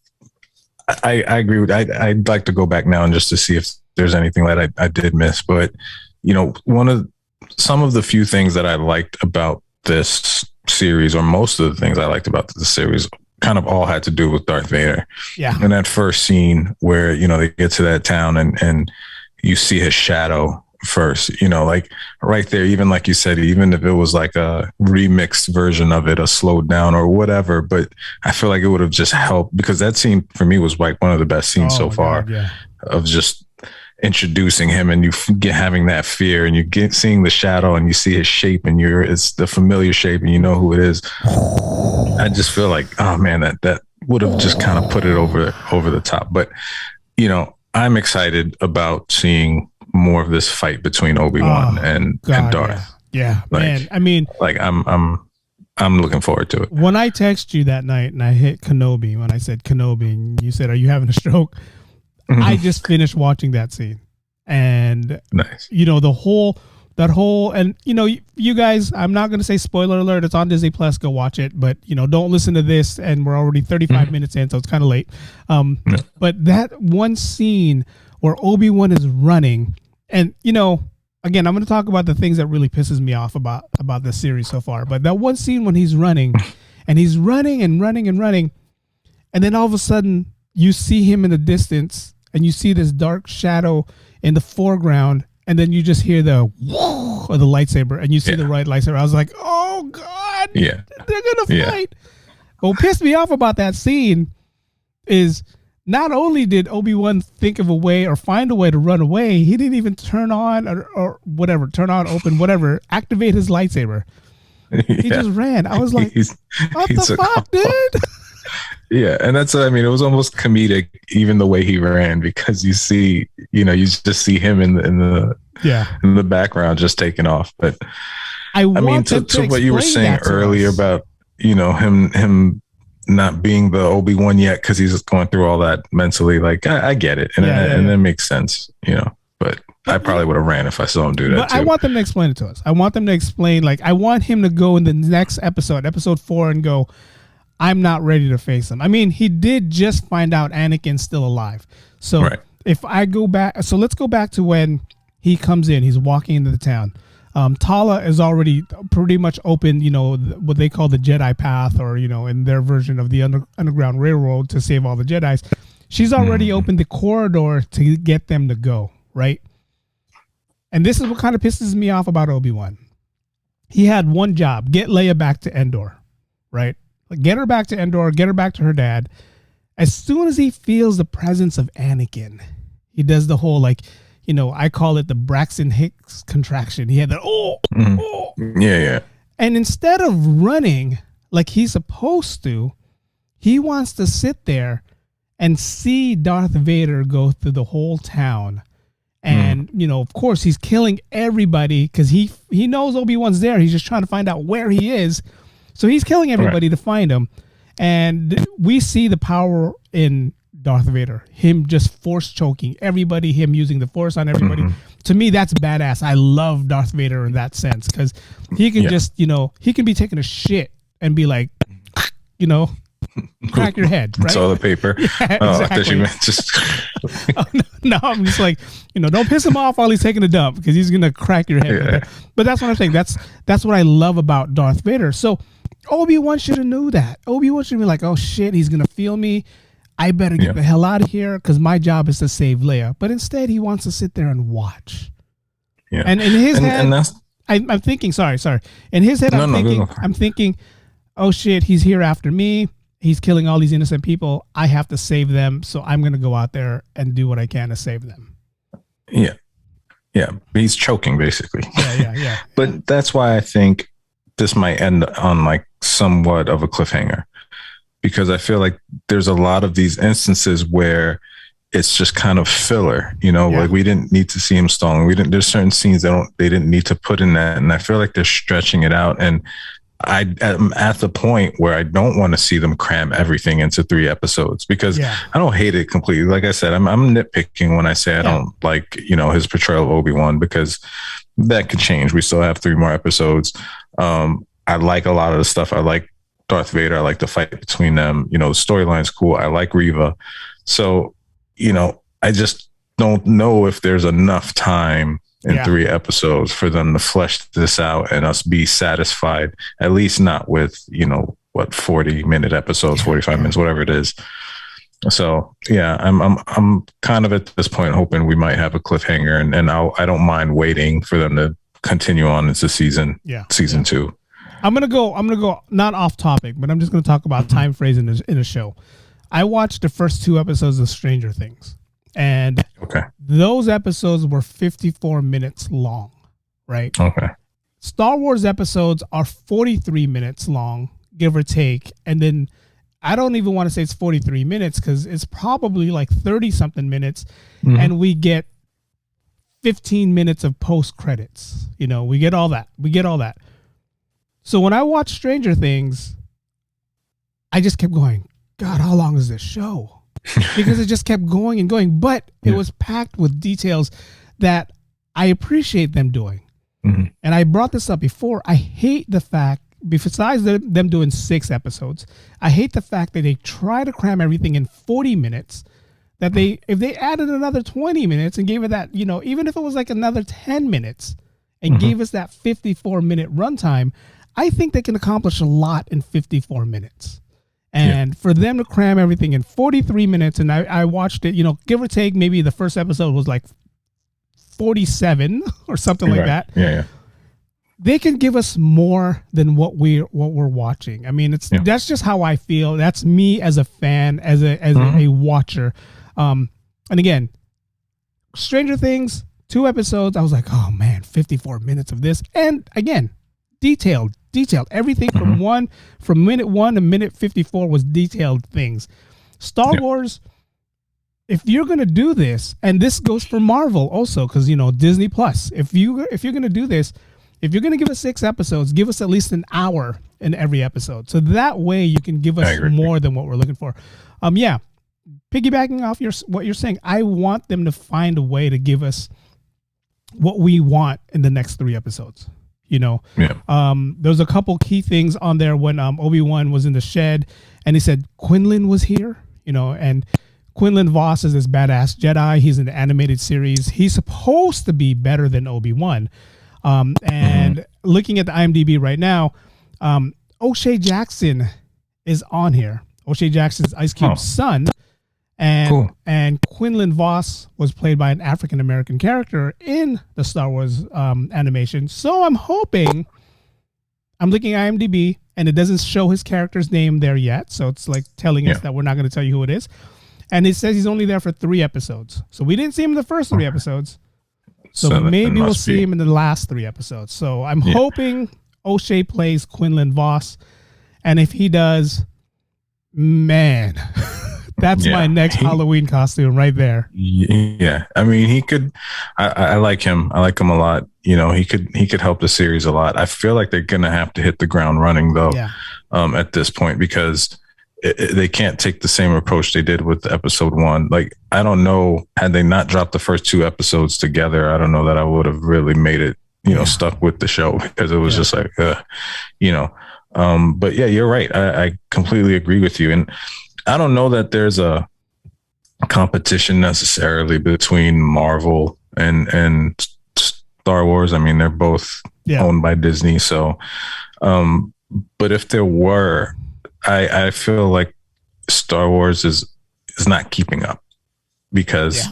I agree with. I'd like to go back now and just to see if there's anything that I did miss. But some of the few things that I liked about this series, or most of the things I liked about the series, kind of all had to do with Darth Vader. Yeah. And that first scene where, they get to that town and you see his shadow first, like right there, even like you said, even if it was like a remixed version of it, a slowed down or whatever, but I feel like it would have just helped, because that scene for me was like one of the best scenes so far. God, of just introducing him, and you get having that fear, and you get seeing the shadow, and you see his shape, and it's the familiar shape, and you know who it is. I just feel like, oh man, that would have just kind of put it over the top. But I'm excited about seeing more of this fight between Obi-Wan and Darth. Yeah, man. I mean, like I'm looking forward to it. When I texted you that night and I hit Kenobi, when I said Kenobi, and you said, "Are you having a stroke?" I just finished watching that scene, and nice. That whole, and you guys, I'm not going to say spoiler alert. It's on Disney Plus. Go watch it, but don't listen to this. And we're already 35 minutes in, so it's kind of late. But that one scene where Obi-Wan is running, and again, I'm going to talk about the things that really pisses me off about the series so far. But that one scene when he's running, and he's running and running and running, and then all of a sudden you see him in the distance. And you see this dark shadow in the foreground, and then you just hear the whoa of the lightsaber, and you see the right lightsaber. I was like, oh God, they're gonna fight. But what pissed me off about that scene is not only did Obi-Wan think of a way or find a way to run away, he didn't even turn on or whatever, open, whatever, activate his lightsaber. He just ran. I was like, what the fuck, dude? Yeah, and that's, it was almost comedic, even the way he ran, because you see, you just see him in the background just taking off. But to what you were saying earlier about, him not being the Obi-Wan yet, because he's just going through all that mentally. Like I get it, and that makes sense, But I probably would have ran if I saw him do that. But I want them to explain it to us. I want them to explain. Like, I want him to go in the next episode 4, and go, I'm not ready to face him. I mean, he did just find out Anakin's still alive. So if I go back, so let's go back to when he comes in, he's walking into the town. Tala is already pretty much open, what they call the Jedi path, or, in their version of the Underground Railroad to save all the Jedis. She's already opened the corridor to get them to go, right? And this is what kind of pisses me off about Obi-Wan. He had one job, get Leia back to Endor, right? Get her back to Endor, get her back to her dad. As soon as he feels the presence of Anakin, he does the whole, I call it the Braxton Hicks contraction. He had that, Yeah. And instead of running like he's supposed to, he wants to sit there and see Darth Vader go through the whole town. And, of course, he's killing everybody because he knows Obi-Wan's there. He's just trying to find out where he is. So he's killing everybody to find him. And we see the power in Darth Vader, him just force choking everybody, him using the force on everybody. To me, that's badass. I love Darth Vader in that sense, because he can just, he can be taking a shit and be like, crack your head. Right? Toilet paper. Yeah, oh, exactly. you meant just... no, I'm just like, don't piss him off while he's taking a dump, because he's going to crack your head. Yeah. But that's what I'm saying. That's what I love about Darth Vader. So Obi-Wan should have knew that. Obi-Wan should be like, oh shit, he's going to feel me. I better get the hell out of here, because my job is to save Leia. But instead, he wants to sit there and watch. Yeah. And in his head, and that's... I'm thinking, sorry. In his head, I'm thinking, oh shit, he's here after me. He's killing all these innocent people. I have to save them. So I'm going to go out there and do what I can to save them. Yeah. Yeah. He's choking, basically. Yeah. But that's why I think this might end on like somewhat of a cliffhanger, because I feel like there's a lot of these instances where it's just kind of filler, like we didn't need to see him stalling. There's certain scenes they didn't need to put in that. And I feel like they're stretching it out. And I'm at the point where I don't want to see them cram everything into 3 episodes, because I don't hate it completely. Like I said, I'm nitpicking when I say I don't like, his portrayal of Obi-Wan, because that could change. We still have 3 more episodes. I like a lot of the stuff. I like Darth Vader. I like the fight between them. The storyline's cool. I like Reva. So, I just don't know if there's enough time in 3 episodes for them to flesh this out and us be satisfied, at least not with, 40-minute episodes, 45 minutes, whatever it is. So yeah, I'm kind of at this point hoping we might have a cliffhanger, and I don't mind waiting for them to continue on into season 2. I'm gonna go not off topic, but I'm just gonna talk about time phrase in a show. I watched the first 2 episodes of Stranger Things, and those episodes were 54 minutes long, right? Okay. Star Wars episodes are 43 minutes long, give or take, and then I don't even want to say it's 43 minutes because it's probably like 30 something minutes, and we get 15 minutes of post credits. We get all that. So when I watched Stranger Things, I just kept going, God, how long is this show? Because it just kept going and going, but it was packed with details that I appreciate them doing. And I brought this up before. I hate the fact, besides them doing 6 episodes, I hate the fact that they try to cram everything in 40 minutes, that if they added another 20 minutes and gave it that, even if it was like another 10 minutes and gave us that 54-minute runtime, I think they can accomplish a lot in 54 minutes. And for them to cram everything in 43 minutes, and I watched it, give or take, maybe the first episode was like 47 or something like that. Yeah. They can give us more than what we're watching. I mean, that's just how I feel. That's me as a fan, as a watcher. And again, Stranger Things, 2 episodes. I was like, oh man, 54 minutes of this. And again, detailed. Everything from minute 1 to minute 54 was detailed things. Star Wars, if you're going to do this, and this goes for Marvel also, because, Disney Plus, if you're going to do this, if you're going to give us 6 episodes, give us at least an hour in every episode. So that way you can give us more than what we're looking for. Piggybacking off what you're saying, I want them to find a way to give us what we want in the next 3 episodes. There's a couple key things on there when Obi-Wan was in the shed and he said Quinlan was here, and Quinlan Vos is this badass Jedi. He's in the animated series. He's supposed to be better than Obi-Wan. And looking at the IMDb right now, O'Shea Jackson is on here. O'Shea Jackson's Ice Cube's son. And Quinlan Vos was played by an African-American character in the Star Wars animation. So I'm hoping, I'm looking at IMDb, and it doesn't show his character's name there yet. So it's like telling us that we're not going to tell you who it is. And it says he's only there for 3 episodes. So we didn't see him in the first 3 episodes. So maybe we'll see him in the last 3 episodes. So I'm hoping O'Shea plays Quinlan Vos. And if he does, man... That's my next Halloween costume right there. Yeah. I mean, he could, I like him. I like him a lot. He could help the series a lot. I feel like they're going to have to hit the ground running though, at this point, because they can't take the same approach they did with episode 1. Like, I don't know, had they not dropped the first 2 episodes together, I don't know that I would have really made it, stuck with the show, because it was just like, but yeah, you're right. I completely agree with you. And I don't know that there's a competition necessarily between Marvel and Star Wars. I mean, they're both owned by Disney. So, but if there were, I feel like Star Wars is not keeping up, because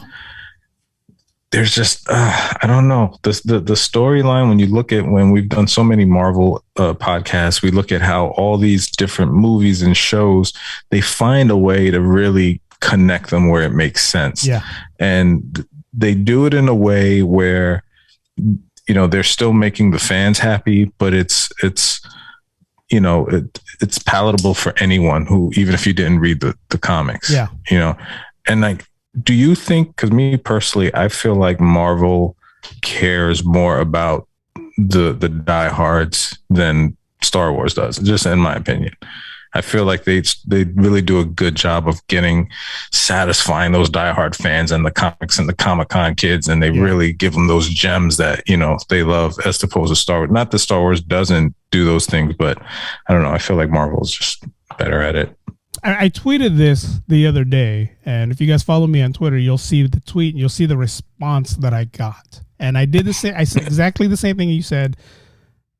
there's just, I don't know, the storyline, when we've done so many Marvel podcasts, we look at how all these different movies and shows, they find a way to really connect them where it makes sense. Yeah. And they do it in a way where, they're still making the fans happy, but it's palatable for anyone who, even if you didn't read the comics, and like, do you think, because me personally, I feel like Marvel cares more about the diehards than Star Wars does, just in my opinion. I feel like they really do a good job of satisfying those diehard fans and the comics and the Comic-Con kids, and they really give them those gems that, you know, they love, as opposed to Star Wars. Not that Star Wars doesn't do those things, but I don't know. I feel like Marvel is just better at it. I tweeted this the other day, and if you guys follow me on Twitter, you'll see the tweet and you'll see the response that I got. And I did the same. I said exactly the same thing you said.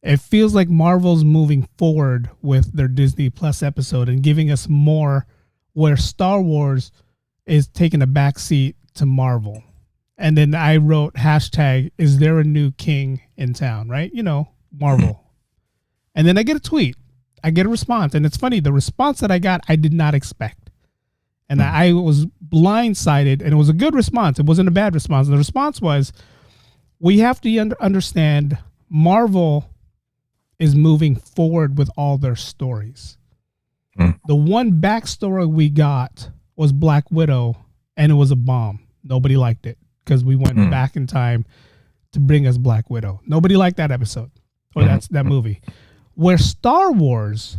It feels like Marvel's moving forward with their Disney Plus episode and giving us more, where Star Wars is taking a backseat to Marvel. And then I wrote hashtag, is there a new king in town? Right? You know, Marvel. And then I get a tweet. I get a response. And it's funny, the response that I got, I did not expect. And I was blindsided, and it was a good response. It wasn't a bad response. The response was, we have to understand Marvel is moving forward with all their stories. The one backstory we got was Black Widow, and it was a bomb. Nobody liked it because we went back in time to bring us Black Widow. Nobody liked that episode or that movie. Where Star Wars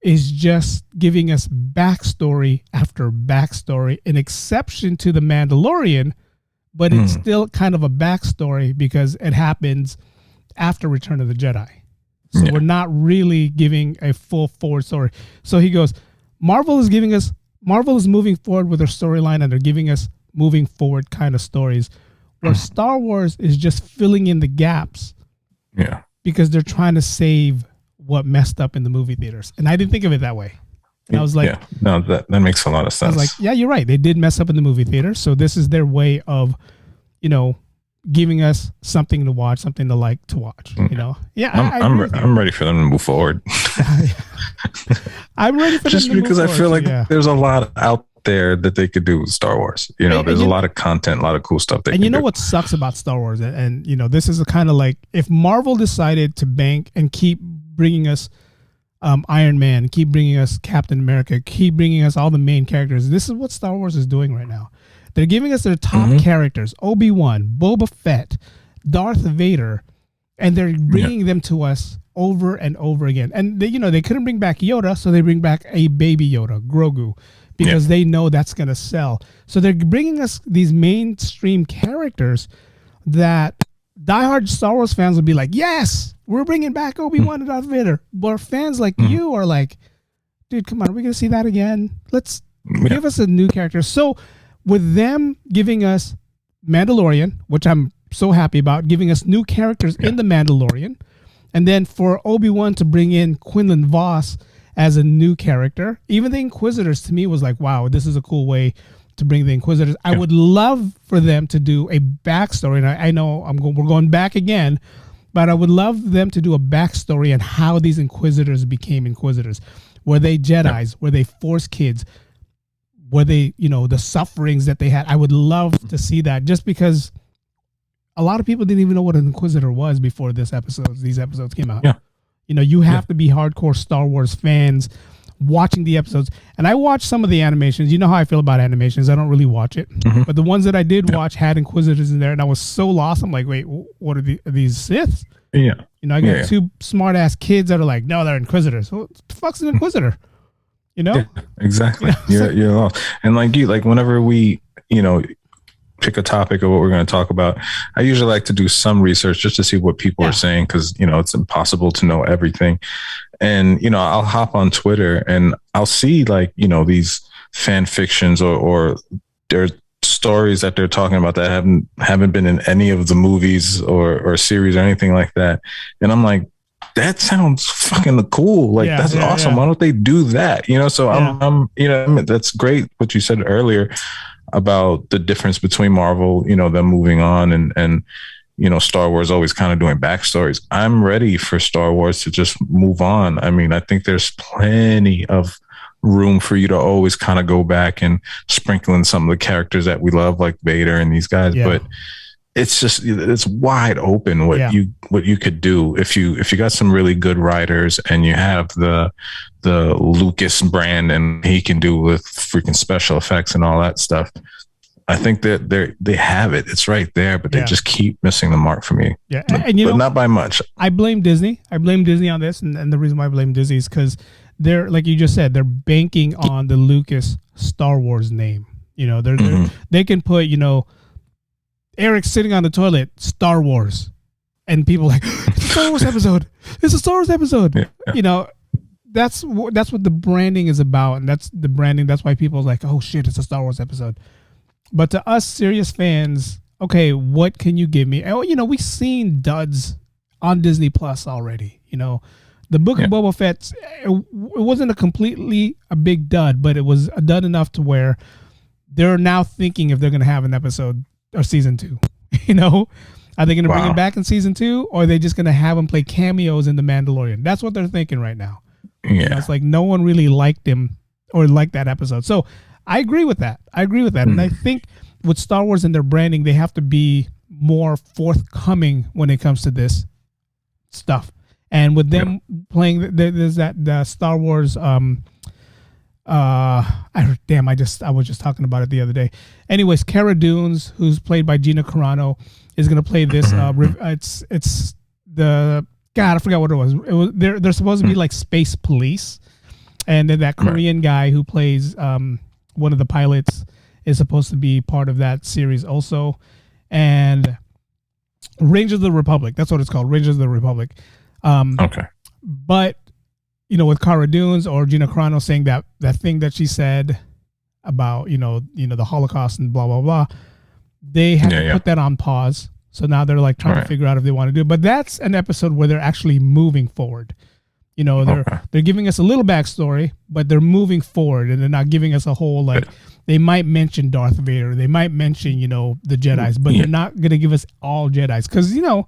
is just giving us backstory after backstory, an exception to The Mandalorian, but it's still kind of a backstory because it happens after Return of the Jedi. So we're not really giving a full forward story. So he goes, Marvel is moving forward with their storyline, and they're giving us moving forward kind of stories, where Star Wars is just filling in the gaps. Yeah. Because they're trying to save what messed up in the movie theaters. And I didn't think of it that way. And I was like, no, that makes a lot of sense. I was like, yeah, you're right. They did mess up in the movie theater. So this is their way of, you know, giving us something to watch, something to like to watch, you know? Yeah. I'm ready for them to move forward. I'm ready for just them to because move I feel forward, like there's a lot out there that they could do with Star Wars. You know, there's a lot of content, a lot of cool stuff. And you know what sucks about Star Wars? And you know, this is a kind of like, if Marvel decided to bank and keep bringing us Iron Man, keep bringing us Captain America, keep bringing us all the main characters. This is what Star Wars is doing right now. They're giving us their top characters, Obi-Wan, Boba Fett, Darth Vader, and they're bringing them to us over and over again. And they, you know, they couldn't bring back Yoda, so they bring back a baby Yoda, Grogu, because they know that's going to sell. So they're bringing us these mainstream characters that diehard Star Wars fans will be like, yes, we're bringing back Obi-Wan and Darth Vader. But fans like you are like, dude, come on, are we going to see that again? Let's give us a new character. So with them giving us Mandalorian, which I'm so happy about, giving us new characters in The Mandalorian, and then for Obi-Wan to bring in Quinlan Vos as a new character. Even the Inquisitors to me was like, wow, this is a cool way to bring the Inquisitors. I would love for them to do a backstory, and I know we're going back again, but I would love them to do a backstory on how these Inquisitors became Inquisitors. Were they Jedis? Were they Force kids? Were they, you know, the sufferings that they had? I would love to see that, just because a lot of people didn't even know what an Inquisitor was before these episodes came out. Yeah. You know, you have to be hardcore Star Wars fans watching the episodes. And I watched some of the animations. You know how I feel about animations. I don't really watch it. But the ones that I did watch had Inquisitors in there, and I was so lost. I'm like, wait, what are these Siths? Yeah. You know, I got two smart ass kids that are like, no, they're Inquisitors. What the fuck's an Inquisitor? You know? Yeah, exactly. You're lost. And like whenever we, you know, pick a topic of what we're going to talk about, I usually like to do some research just to see what people are saying, because, you know, it's impossible to know everything. And, you know, I'll hop on Twitter and I'll see, like, you know, these fan fictions or their stories that they're talking about that haven't been in any of the movies or series or anything like that. And I'm like, that sounds fucking cool. Like, that's awesome. Why don't they do that? You know, so I'm, you know, that's great what you said earlier about the difference between Marvel, you know, them moving on and, you know, Star Wars always kind of doing backstories. I'm ready for Star Wars to just move on. I mean, I think there's plenty of room for you to always kind of go back and sprinkle in some of the characters that we love, like Vader and these guys. But it's wide open what you could do if you got some really good writers and you have the Lucas brand and he can do with freaking special effects and all that stuff. I think that they have it. It's right there, but they just keep missing the mark for me. Yeah, and but not by much. I blame Disney. I blame Disney on this, and the reason why I blame Disney is because they're like you just said, they're banking on the Lucas Star Wars name. You know, they can put, you know, Eric sitting on the toilet, Star Wars, and people like, it's a Star Wars episode. It's a Star Wars episode. Yeah. You know, that's what the branding is about, and that's the branding. That's why people are like, oh shit, it's a Star Wars episode. But to us serious fans, okay, what can you give me? Oh, you know, we've seen duds on Disney Plus already. You know, the Book of Boba Fett, it wasn't a big dud, but it was a dud enough to where they're now thinking if they're going to have an episode or season 2. You know, are they going to bring him back in season 2, or are they just going to have him play cameos in The Mandalorian? That's what they're thinking right now. Yeah, you know, it's like no one really liked him or liked that episode. So I agree with that. And I think with Star Wars and their branding, they have to be more forthcoming when it comes to this stuff. And with them playing, there's the Star Wars. I was just talking about it the other day. Anyways, Cara Dunes, who's played by Gina Carano, is going to play this. It's the God, I forgot what it was. They're supposed to be like space police, and then that Korean guy who plays one of the pilots is supposed to be part of that series also. And Rangers of the Republic, that's what it's called, Rangers of the Republic. But you know, with Cara Dunes or Gina Carano saying that thing that she said about you know the Holocaust and blah blah blah, they had to put that on pause. So now they're like trying to figure out if they want to do it. But that's an episode where they're actually moving forward. You know, they're giving us a little backstory, but they're moving forward, and they're not giving us a whole like. They might mention Darth Vader, they might mention you know the Jedis, but they're not going to give us all Jedis because you know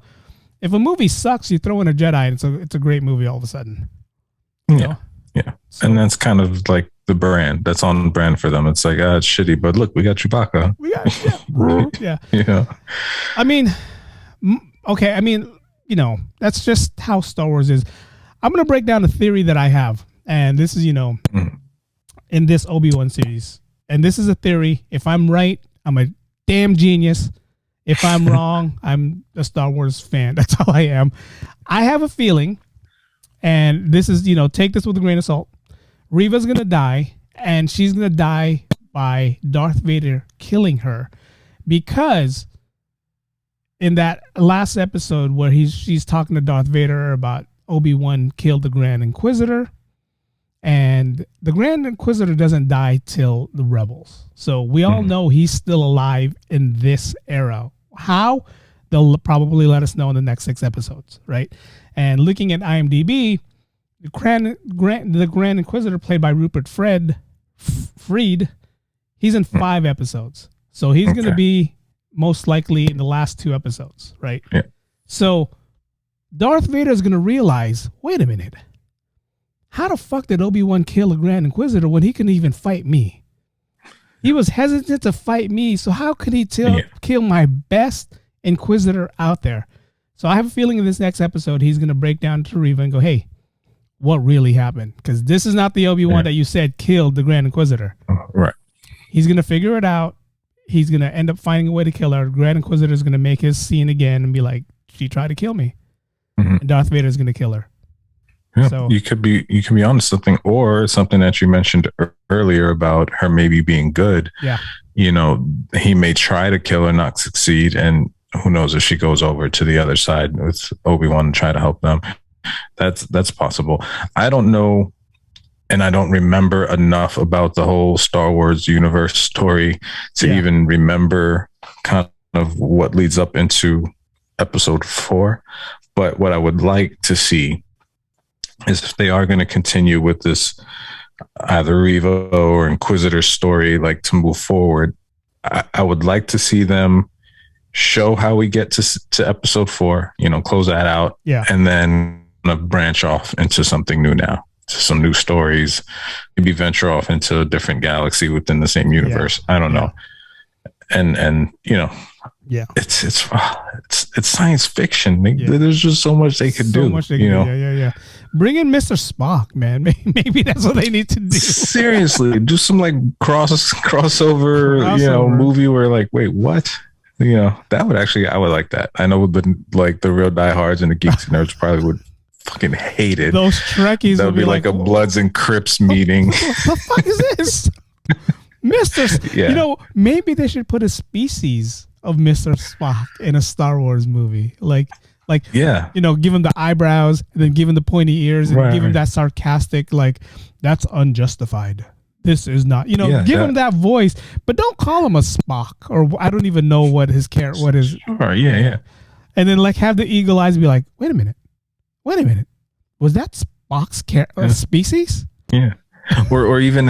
if a movie sucks, you throw in a Jedi, and it's a great movie all of a sudden. Yeah. So, and that's kind of like the brand. That's on brand for them. It's like, it's shitty, but look, we got Chewbacca. Yeah. I mean, okay. I mean, you know, that's just how Star Wars is. I'm going to break down a theory that I have. And this is, you know, in this Obi-Wan series. And this is a theory. If I'm right, I'm a damn genius. If I'm wrong, I'm a Star Wars fan. That's all I am. I have a feeling, and this is, you know, take this with a grain of salt. Reva's going to die, and she's going to die by Darth Vader killing her, because in that last episode where she's talking to Darth Vader about Obi-Wan killed the Grand Inquisitor, and the Grand Inquisitor doesn't die till the Rebels. So we all know he's still alive in this era. How? They'll probably let us know in the next 6 episodes, right? And looking at IMDb, the Grand Inquisitor, played by Rupert Fried, he's in 5 episodes. So he's going to be most likely in the last 2 episodes, right? Yeah. So Darth Vader is going to realize, wait a minute, how the fuck did Obi-Wan kill a Grand Inquisitor when he couldn't even fight me? He was hesitant to fight me, so how could he kill my best Inquisitor out there? So I have a feeling in this next episode, he's going to break down to Reva and go, hey, what really happened? Because this is not the Obi-Wan that you said killed the Grand Inquisitor. Right. He's going to figure it out. He's going to end up finding a way to kill her. Grand Inquisitor is going to make his scene again and be like, she tried to kill me. And Darth Vader is going to kill her. Yeah, so you could be onto something, or something that you mentioned earlier about her maybe being good. Yeah. You know, he may try to kill her, not succeed. And who knows if she goes over to the other side with Obi-Wan and try to help them. That's possible. I don't know. And I don't remember enough about the whole Star Wars universe story to even remember kind of what leads up into episode 4. But what I would like to see is if they are going to continue with this either Reva or Inquisitor story, like to move forward, I would like to see them show how we get to episode 4, you know, close that out, and then branch off into something new now, to some new stories, maybe venture off into a different galaxy within the same universe. I don't know. And you know, it's science fiction. There's just so much they could do. Bring in Mr. Spock, man. Maybe that's what they need to do. Seriously, do some like crossover, you know, movie where like, wait, what? You know, that would actually, I would like that. I know the like the real diehards and the geeks and nerds probably would fucking hated. Those Trekkies That would be like a Bloods and Crips meeting. What the fuck is this? Mr. Yeah. You know, maybe they should put a species of Mr. Spock in a Star Wars movie. Like, yeah, you know, give him the eyebrows and then give him the pointy ears and give him that sarcastic, like, that's unjustified. This is not, you know, give him that voice, but don't call him a Spock, or I don't even know what his character, what is. Sure, yeah. And then like have the eagle eyes be like, wait a minute. Was that Spock's species? Yeah. Or even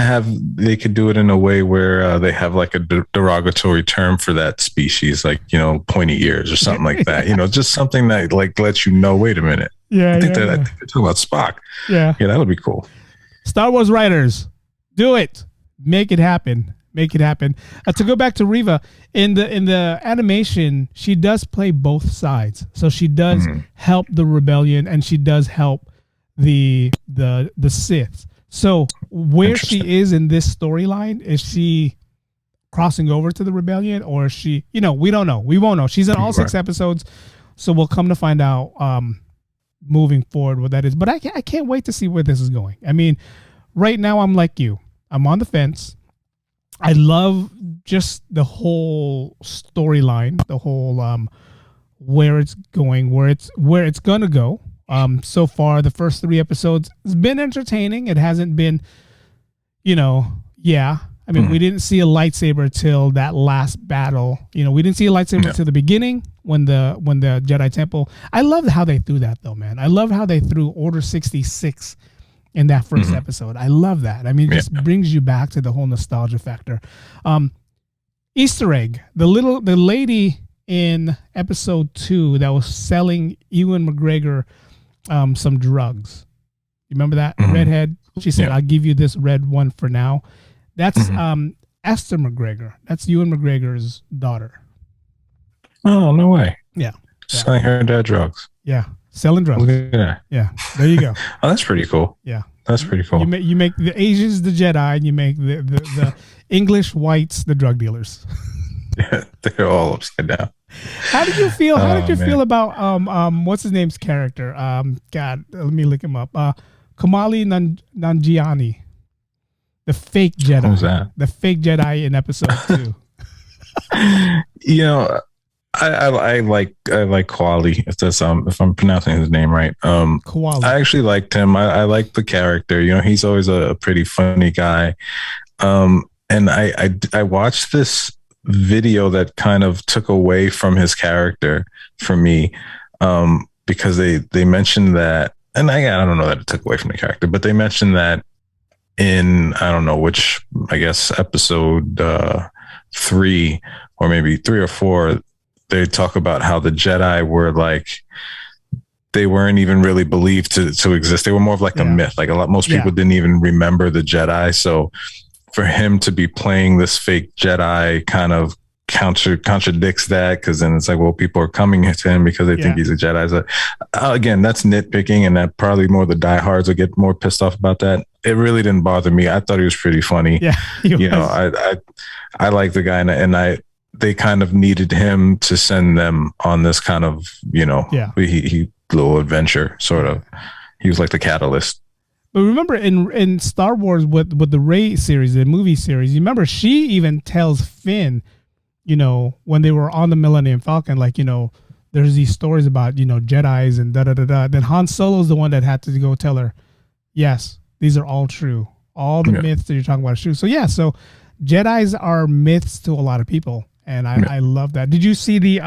they could do it in a way where they have like a derogatory term for that species, like, you know, pointy ears or something like that. You know, just something that like lets you know, wait a minute. Yeah. I think they're talking about Spock. Yeah. Yeah, that would be cool. Star Wars writers, do it. Make it happen. To go back to Reva, in the animation, she does play both sides. So she does help the rebellion and she does help the Sith. So where she is in this storyline, is she crossing over to the rebellion, or is she, you know, we don't know. We won't know. She's in all 6 episodes. So we'll come to find out moving forward what that is. But I can't wait to see where this is going. I mean, right now I'm like you. I'm on the fence. I love just the whole storyline, the whole where it's going, where it's gonna go. So far, the first 3 episodes has been entertaining. It hasn't been, you know, I mean, we didn't see a lightsaber till that last battle. You know, we didn't see a lightsaber till the beginning when the Jedi Temple. I love how they threw that, though, man. I love how they threw Order 66 in that first episode. I love that. I mean, it just brings you back to the whole nostalgia factor. Easter egg, the lady in episode 2 that was selling Ewan McGregor some drugs. You remember that redhead? She said, "I'll give you this red one for now." That's Esther McGregor. That's Ewan McGregor's daughter. Oh, no way. Yeah. Selling her dad drugs. Yeah. Selling drugs. Look at that. Yeah. There you go. Oh, that's pretty cool. Yeah. That's pretty cool. You make the Asians the Jedi, and you make the English whites the drug dealers. Yeah, they're all upside down. How did you feel? How did you feel about what's his name's character? God, let me look him up. Kamali Nanjiani, the fake Jedi. Who's that? The fake Jedi in episode 2. You know, I like Kwali, if I'm pronouncing his name right. Kwali. I actually liked him. I like the character. You know, he's always a pretty funny guy. And I watched this video that kind of took away from his character for me, because they mentioned that, and I don't know that it took away from the character, but they mentioned that in, I don't know which, I guess episode 3 or maybe 3 or 4, they talk about how the Jedi were like, they weren't even really believed to exist. They were more of like a myth. Like most people didn't even remember the Jedi. So for him to be playing this fake Jedi kind of contradicts that, because then it's like, well, people are coming to him because they think he's a Jedi. So, again, that's nitpicking, and that probably more the diehards will get more pissed off about that. It really didn't bother me. I thought he was pretty funny. Yeah, you know, I like the guy, and they kind of needed him to send them on this kind of, you know, he little adventure sort of. He was like the catalyst. But remember in Star Wars with the Rey series, the movie series, you remember she even tells Finn, you know, when they were on the Millennium Falcon, like, you know, there's these stories about, you know, Jedis and da-da-da-da. Then Han Solo's the one that had to go tell her, yes, these are all true. All the myths that you're talking about are true. So, yeah, so Jedis are myths to a lot of people. And I love that. Did you see the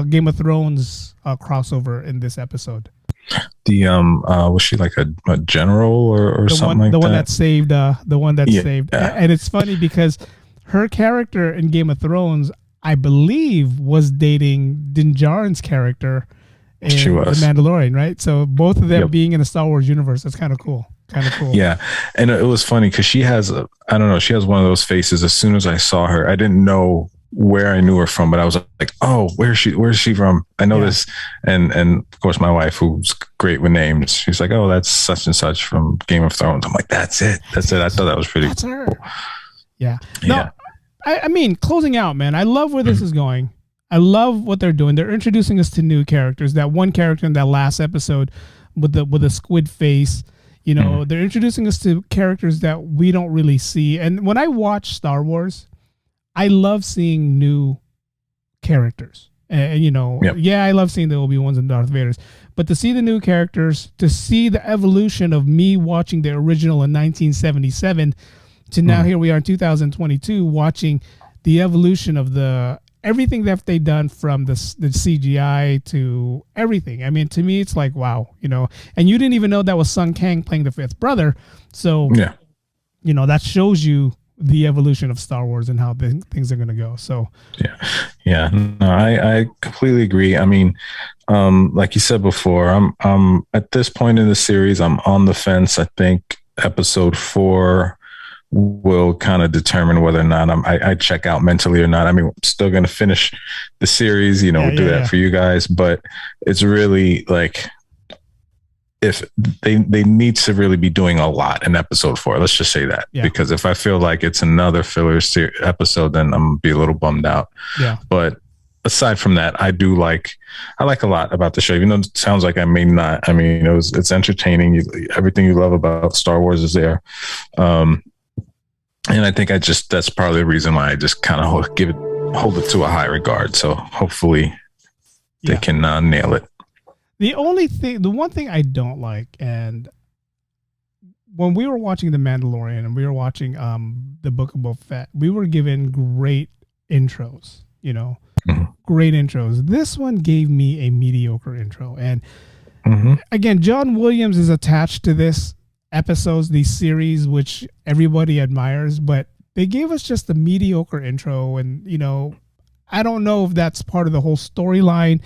Game of Thrones crossover in this episode? The was she like a general or something like that? The one that saved saved. And it's funny because her character in Game of Thrones, I believe, was dating Din Djarin's character in The Mandalorian, right? So both of them being in the Star Wars universe, that's kind of cool. Yeah. And it was funny because she has she has one of those faces. As soon as I saw her, I didn't know where I knew her from, but I was like, oh, where's she from? I know this. And of course my wife, who's great with names, she's like, oh, that's such and such from Game of Thrones. I'm like, that's it. I thought that was pretty cool. Her. Yeah. No, I mean, closing out, man, I love where this is going. I love what they're doing. They're introducing us to new characters. That one character in that last episode with the squid face. You know, they're introducing us to characters that we don't really see. And when I watch Star Wars, I love seeing new characters. And you know, I love seeing the Obi-Wans and Darth Vaders. But to see the new characters, to see the evolution of me watching the original in 1977 to now here we are in 2022 watching the evolution of everything that they've done from the CGI to everything. I mean, to me, it's like, wow, you know, and you didn't even know that was Sun Kang playing the fifth brother. So, you know, that shows you the evolution of Star Wars and how things are going to go. So, no, I completely agree. I mean, like you said before, I'm at this point in the series, I'm on the fence. I think episode 4 will kind of determine whether or not I check out mentally or not. I mean, I'm still going to finish the series, you know, do that for you guys, but it's really like, if they need to really be doing a lot in episode 4, let's just say that, because if I feel like it's another filler episode, then I'm gonna be a little bummed out. But aside from that, I like a lot about the show, even though it sounds like I may not. I mean, it's entertaining. Everything you love about Star Wars is there. And I think that's probably the reason why I just kind of hold it to a high regard. So hopefully they can nail it. The one thing I don't like, and when we were watching The Mandalorian and we were watching the Book of Boba Fett, we were given great intros, you know, great intros. This one gave me a mediocre intro. And again, John Williams is attached to these series, which everybody admires, but they gave us just a mediocre intro. And, you know, I don't know if that's part of the whole storyline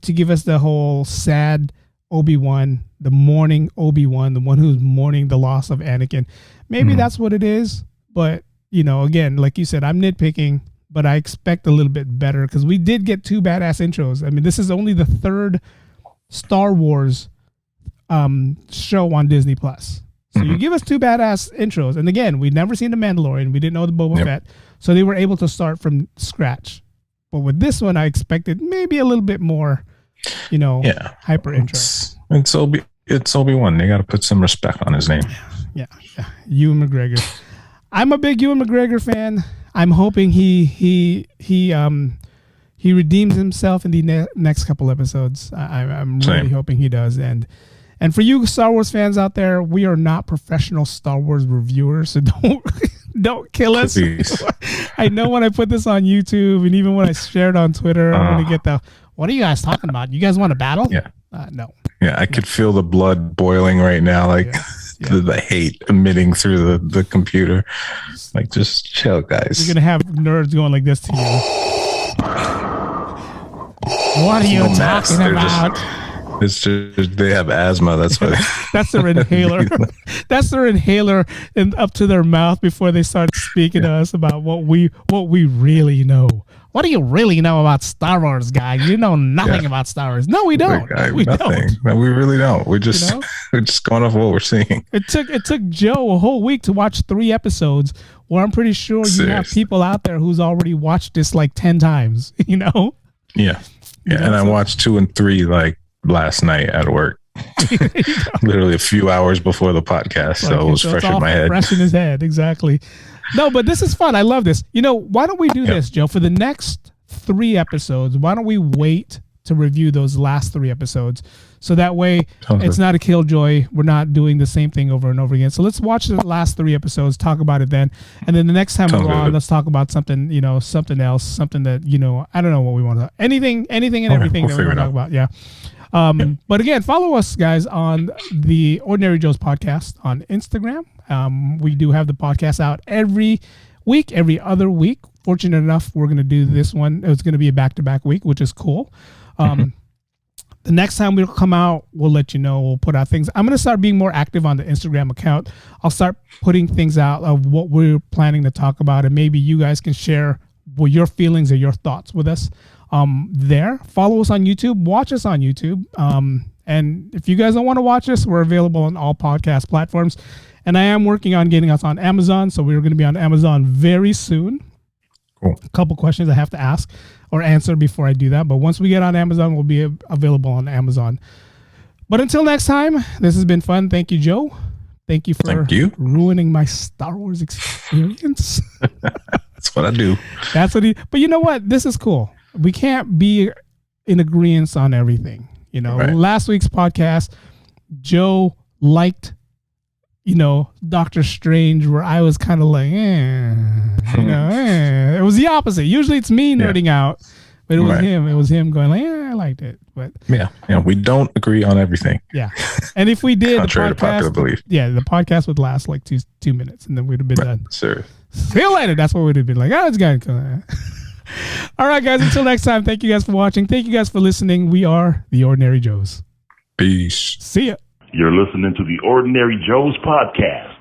to give us the whole sad Obi-Wan, the mourning Obi-Wan, the one who's mourning the loss of Anakin. Maybe that's what it is. But, you know, again, like you said, I'm nitpicking, but I expect a little bit better because we did get 2 badass intros. I mean, this is only the 3rd Star Wars show on Disney Plus. So you give us 2 badass intros. And again, we'd never seen The Mandalorian. We didn't know the Boba Fett. So they were able to start from scratch. But with this one, I expected maybe a little bit more, you know, hyper intro. It's Obi-Wan. They got to put some respect on his name. Yeah. Ewan McGregor. I'm a big Ewan McGregor fan. I'm hoping he redeems himself in the next couple episodes. I'm really hoping he does. And for you Star Wars fans out there, we are not professional Star Wars reviewers, so don't kill us. I know when I put this on YouTube and even when I shared on Twitter, I'm going to get what are you guys talking about? You guys want to battle? No. Yeah, I could feel the blood boiling right now, like the hate emitting through the computer. Like, just chill, guys. You're going to have nerds going like this to you. What are you talking about? It's just they have asthma. That's why. That's their inhaler. That's their inhaler and up to their mouth before they start speaking to us about what we really know. What do you really know about Star Wars, guy? You know nothing about Star Wars. No, we don't. We don't. No, we really don't. We're just we're just going off what we're seeing. It took Joe a whole week to watch 3 episodes. Where I'm pretty sure you have people out there who's already watched this like 10 times. You know. Yeah. And I watched 2 and 3 like last night at work. Literally a few hours before the podcast, so it was fresh in my head. Fresh in his head, exactly. No, but this is fun. I love this. You know, why don't we do this, Joe? For the next 3 episodes, why don't we wait to review those last 3 episodes? So that way it's not a killjoy. We're not doing the same thing over and over again. So let's watch the last 3 episodes, talk about it then. And then the next time we're on, let's talk about something, you know, something else, something that, you know, I don't know what we want to, anything and everything that we want to talk about. Yeah. But again, follow us, guys, on the Ordinary Joe's podcast on Instagram. We do have the podcast out every week, every other week. Fortunate enough, we're going to do this one. It's going to be a back-to-back week, which is cool. The next time we'll come out, we'll let you know. We'll put out things. I'm going to start being more active on the Instagram account. I'll start putting things out of what we're planning to talk about, and maybe you guys can share your feelings or your thoughts with us there. Follow us on YouTube. Watch us on YouTube. And if you guys don't want to watch us, we're available on all podcast platforms. And I am working on getting us on Amazon, so we're going to be on Amazon very soon. Cool. A couple questions I have to ask or answer before I do that. But once we get on Amazon, we'll be available on Amazon. But until next time, this has been fun. Thank you, Joe. Thank you for ruining my Star Wars experience. That's what I do. But you know what? This is cool. We can't be in agreement on everything. Last week's podcast, Joe liked, Doctor Strange, where I was kind of like, it was the opposite. Usually it's me nerding out, but it was him. It was him going like, I liked it. But we don't agree on everything. Yeah. And if we did, contrary to popular belief. Yeah, the podcast would last like two minutes, and then we'd have been done. Sure. See you later. That's what we'd have been like. Oh, it's going to All right, guys. Until next time, thank you guys for watching. Thank you guys for listening. We are The Ordinary Joes. Peace. See ya. You're listening to the Ordinary Joes podcast.